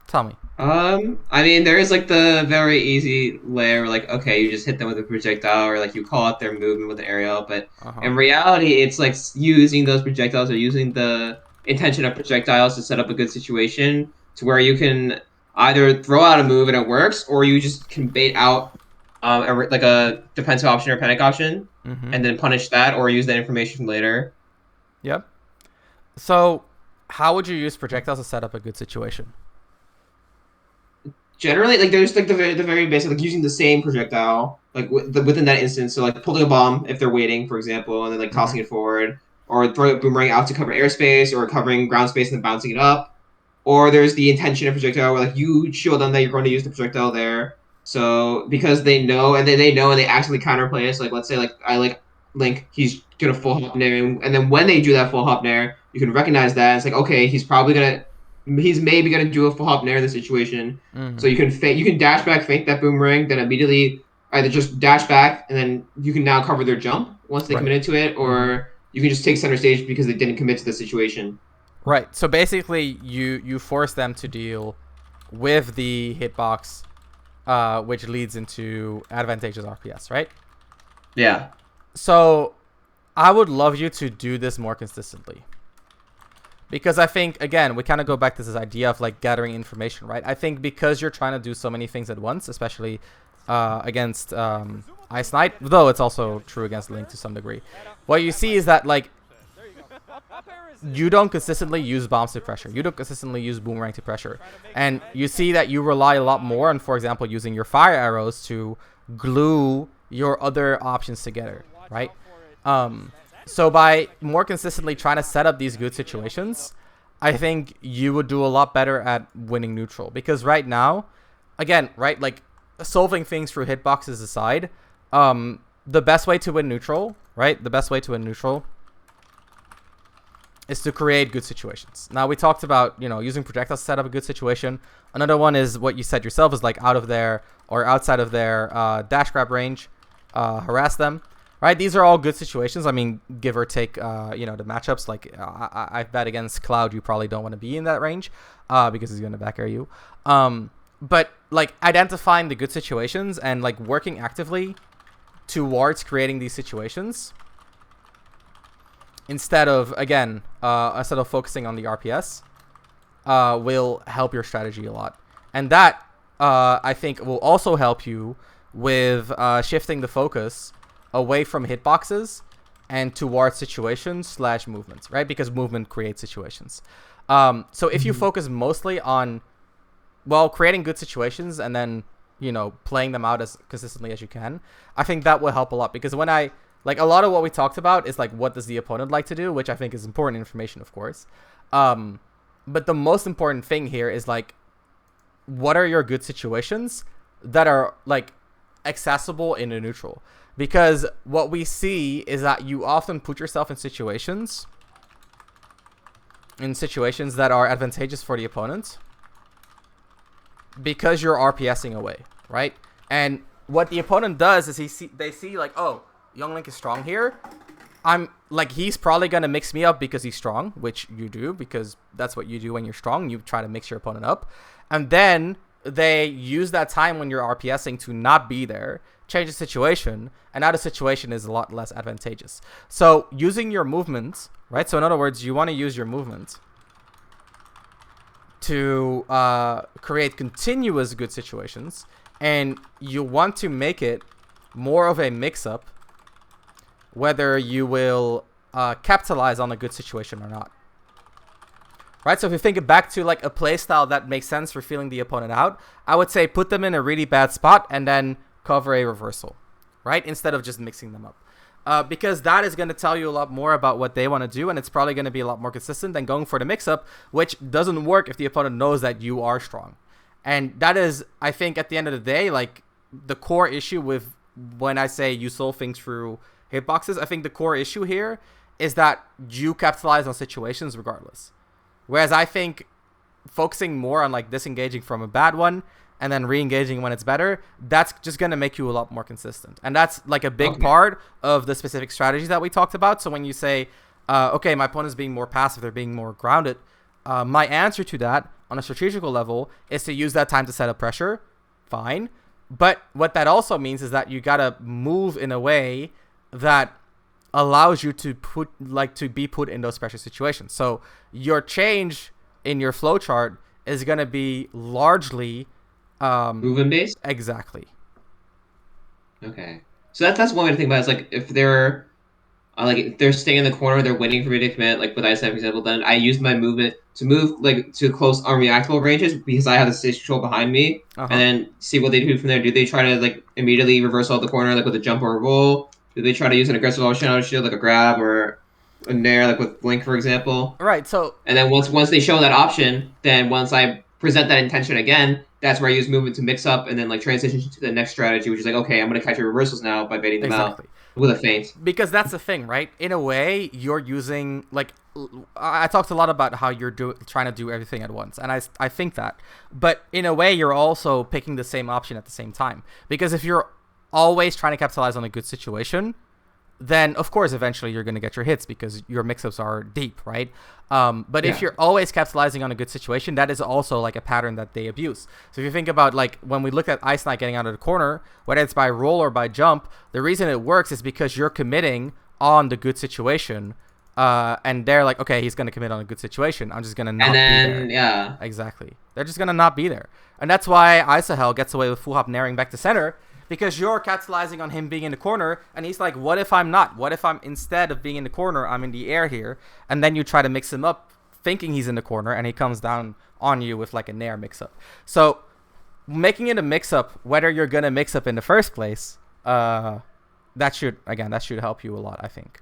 Tell me. I mean, there is like the very easy layer, like okay, you just hit them with a projectile, or like you call out their movement with an aerial. But in reality, it's like using those projectiles or using the intention of projectiles to set up a good situation to where you can either throw out a move and it works, or you just can bait out like a defensive option or panic option, and then punish that or use that information later. Yep. So, how would you use projectiles to set up a good situation? Generally, like there's like the very basic, like using the same projectile, like within that instance. So like pulling a bomb if they're waiting, for example, and then like tossing it forward, or throwing a boomerang out to cover airspace, or covering ground space and then bouncing it up. Or there's the intention of projectile, where like you show them that you're going to use the projectile there. So because they know, and they know, and they actually counterplay it. So like let's say like I like Link, he's gonna full hop nair, and then when they do that full hop nair, you can recognize that it's like okay, he's maybe gonna do a full hop nair in the situation. So you can dash back, feint that boomerang, then immediately either just dash back, and then you can now cover their jump once they committed to it, or you can just take center stage because they didn't commit to the situation. Right. So basically, you force them to deal with the hitbox, which leads into advantageous RPS, right? Yeah. So I would love you to do this more consistently. Because I think, again, we kind of go back to this idea of like gathering information, right? I think because you're trying to do so many things at once, especially against Ice Knight, though it's also true against Link to some degree. What you see is that like you don't consistently use bombs to pressure. You don't consistently use boomerang to pressure. And you see that you rely a lot more on, for example, using your fire arrows to glue your other options together, right? So by more consistently trying to set up these good situations, I think you would do a lot better at winning neutral. Because right now, again, right, like solving things through hitboxes aside, the best way to win neutral, right? The best way to win neutral is to create good situations. Now we talked about, using projectiles to set up a good situation. Another one is what you said yourself, is like out of their or outside of their dash grab range, harass them. Right, these are all good situations. I mean, give or take, the matchups. Like, I bet against Cloud, you probably don't want to be in that range because he's going to back air you. But, like, identifying the good situations and, like, working actively towards creating these situations instead of focusing on the RPS will help your strategy a lot. And that, I think, will also help you with shifting the focus away from hitboxes and towards situations / movements, right? Because movement creates situations. So if you focus mostly on, creating good situations and then, playing them out as consistently as you can, I think that will help a lot. Because when a lot of what we talked about is like, what does the opponent like to do? Which I think is important information, of course. But the most important thing here is like, what are your good situations that are like accessible in a neutral? Because what we see is that you often put yourself in situations that are advantageous for the opponent because you're RPSing away, right? And what the opponent does is they see like, oh, Young Link is strong here, I'm like, he's probably gonna mix me up because he's strong, which you do, because that's what you do when you're strong. You try to mix your opponent up, and then they use that time when you're RPSing to not be there, change the situation, and now the situation is a lot less advantageous. So using your movement, right? So in other words, you want to use your movement to create continuous good situations, and you want to make it more of a mix-up, whether you will capitalize on a good situation or not. Right, so if you think it back to like a playstyle that makes sense for feeling the opponent out, I would say put them in a really bad spot and then cover a reversal, right? Instead of just mixing them up. Because that is going to tell you a lot more about what they want to do, and it's probably going to be a lot more consistent than going for the mix-up, which doesn't work if the opponent knows that you are strong. And that is, I think, at the end of the day, like the core issue with when I say you solve things through hitboxes. I think the core issue here is that you capitalize on situations regardless. Whereas I think focusing more on like disengaging from a bad one and then re-engaging when it's better, that's just going to make you a lot more consistent. And that's like a big part of the specific strategies that we talked about. So when you say, okay, my opponent's being more passive, they're being more grounded, my answer to that on a strategical level is to use that time to set up pressure. Fine. But what that also means is that you got to move in a way that allows you to be put in those pressure situations. So your change in your flowchart is going to be largely movement based. Exactly. Okay, so that's one way to think about it. Is like if they're if they're staying in the corner, they're waiting for me to commit. Like with ISM, for example, then I use my movement to move like to close unreactable ranges because I have the stage control behind me, and then see what they do from there. Do they try to like immediately reverse out the corner like with a jump or a roll? Do they try to use an aggressive shadow shield like a grab or a nair like with Blink, for example? Right. So and then once they show that option, then once I present that intention again, that's where I use movement to mix up and then like transition to the next strategy, which is like, okay, I'm going to catch your reversals now by baiting them out with a feint. Because that's the thing, right? In a way, you're using like I talked a lot about how you're trying to do everything at once, and I think that, but in a way, you're also picking the same option at the same time. Because if you're always trying to capitalize on a good situation, then of course eventually you're going to get your hits because your mix-ups are deep, right? But if you're always capitalizing on a good situation, that is also like a pattern that they abuse. So if you think about like when we look at Ice Knight getting out of the corner, whether it's by roll or by jump, the reason it works is because you're committing on the good situation, and they're like, okay, he's going to commit on a good situation, I'm just going to not be there. Yeah, exactly, they're just going to not be there. And that's why Isahel gets away with full hop nairing back to center, because you're capitalizing on him being in the corner, and he's like, what if I'm not? What if I'm, instead of being in the corner, I'm in the air here? And then you try to mix him up thinking he's in the corner, and he comes down on you with like a nair mix-up. So making it a mix-up, whether you're going to mix up in the first place, that should help you a lot, I think.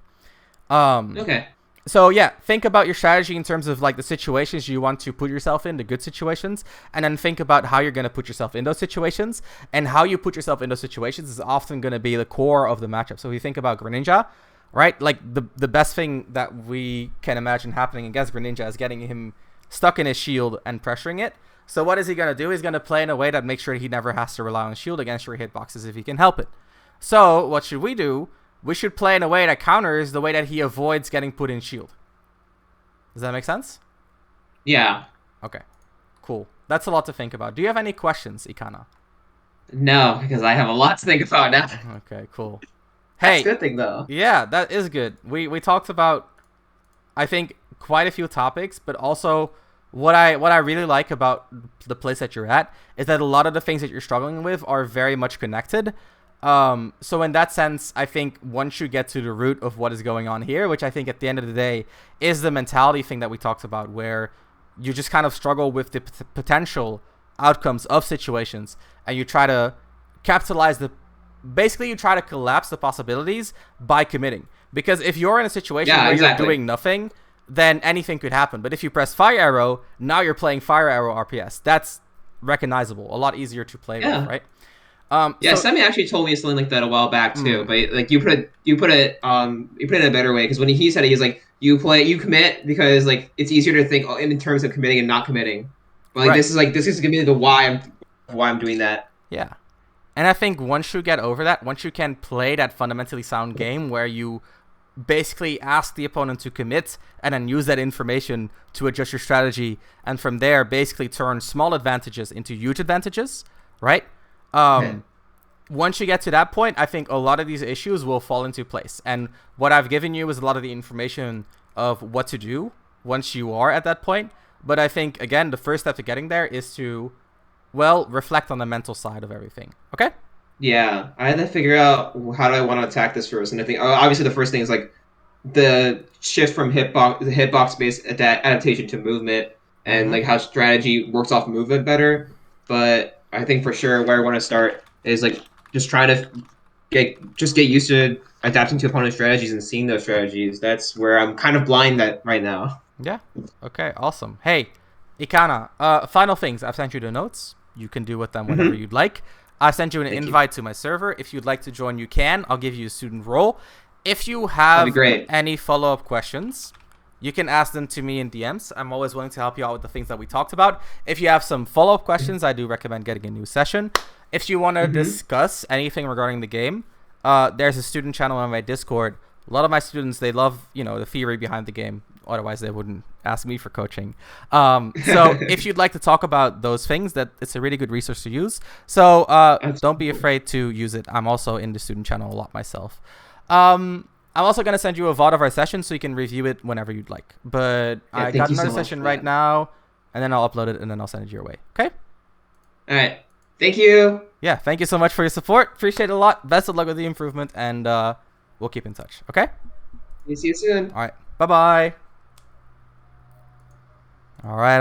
Okay. So yeah, think about your strategy in terms of like the situations you want to put yourself in, the good situations, and then think about how you're going to put yourself in those situations. And how you put yourself in those situations is often going to be the core of the matchup. So if you think about Greninja, right? Like the best thing that we can imagine happening against Greninja is getting him stuck in his shield and pressuring it. So what is he going to do? He's going to play in a way that makes sure he never has to rely on shield against your hitboxes if he can help it. So what should we do? We should play in a way that counters the way that he avoids getting put in shield. Does that make sense? Yeah. Okay. Cool. That's a lot to think about. Do you have any questions, Ikana? No, because I have a lot to think about now. Okay, cool. That's a good thing, though. Yeah, that is good. We talked about, I think, quite a few topics, but also what I really like about the place that you're at is that a lot of the things that you're struggling with are very much connected. So in that sense, I think once you get to the root of what is going on here, which I think at the end of the day is the mentality thing that we talked about, where you just kind of struggle with the potential outcomes of situations, and you try to capitalize basically you try to collapse the possibilities by committing. Because if you're in a situation where you're doing nothing, then anything could happen. But if you press Fire Arrow, now you're playing Fire Arrow RPS. That's recognizable, a lot easier to play with, right? Sammy actually told me something like that a while back too. But like you put it in a better way, because when he said it, he's like, you commit because like it's easier to think in terms of committing and not committing. But like this is gonna be the why I'm doing that. Yeah, And I think once you get over that, once you can play that fundamentally sound game where you basically ask the opponent to commit and then use that information to adjust your strategy, and from there basically turn small advantages into huge advantages, right? Once you get to that point, I think a lot of these issues will fall into place. And what I've given you is a lot of the information of what to do once you are at that point. But I think, again, the first step to getting there is to, well, reflect on the mental side of everything. Okay? Yeah, I had to figure out how do I want to attack this first, and I think obviously the first thing is like the shift from hitbox based adaptation to movement, and like how strategy works off movement better. But I think for sure where I want to start is like just trying to get used to adapting to opponent strategies and seeing those strategies. That's where I'm kind of blind at right now. Yeah. Okay, awesome. Hey, Ikana, final things. I've sent you the notes. You can do with them whatever you'd like. I sent you an invite to my server. If you'd like to join, you can. I'll give you a student role. If you have any follow-up questions, you can ask them to me in DMs. I'm always willing to help you out with the things that we talked about. If you have some follow-up questions, I do recommend getting a new session. If you want to discuss anything regarding the game, there's a student channel on my Discord. A lot of my students, they love, the theory behind the game. Otherwise, they wouldn't ask me for coaching. So if you'd like to talk about those things, that it's a really good resource to use. So don't be afraid to use it. I'm also in the student channel a lot myself. I'm also going to send you a VOD of our session so you can review it whenever you'd like. But I got another session right now, and then I'll upload it, and then I'll send it your way. Okay? All right. Thank you. Yeah, thank you so much for your support. Appreciate it a lot. Best of luck with the improvement, and we'll keep in touch. Okay? See you soon. All right. Bye-bye. All right.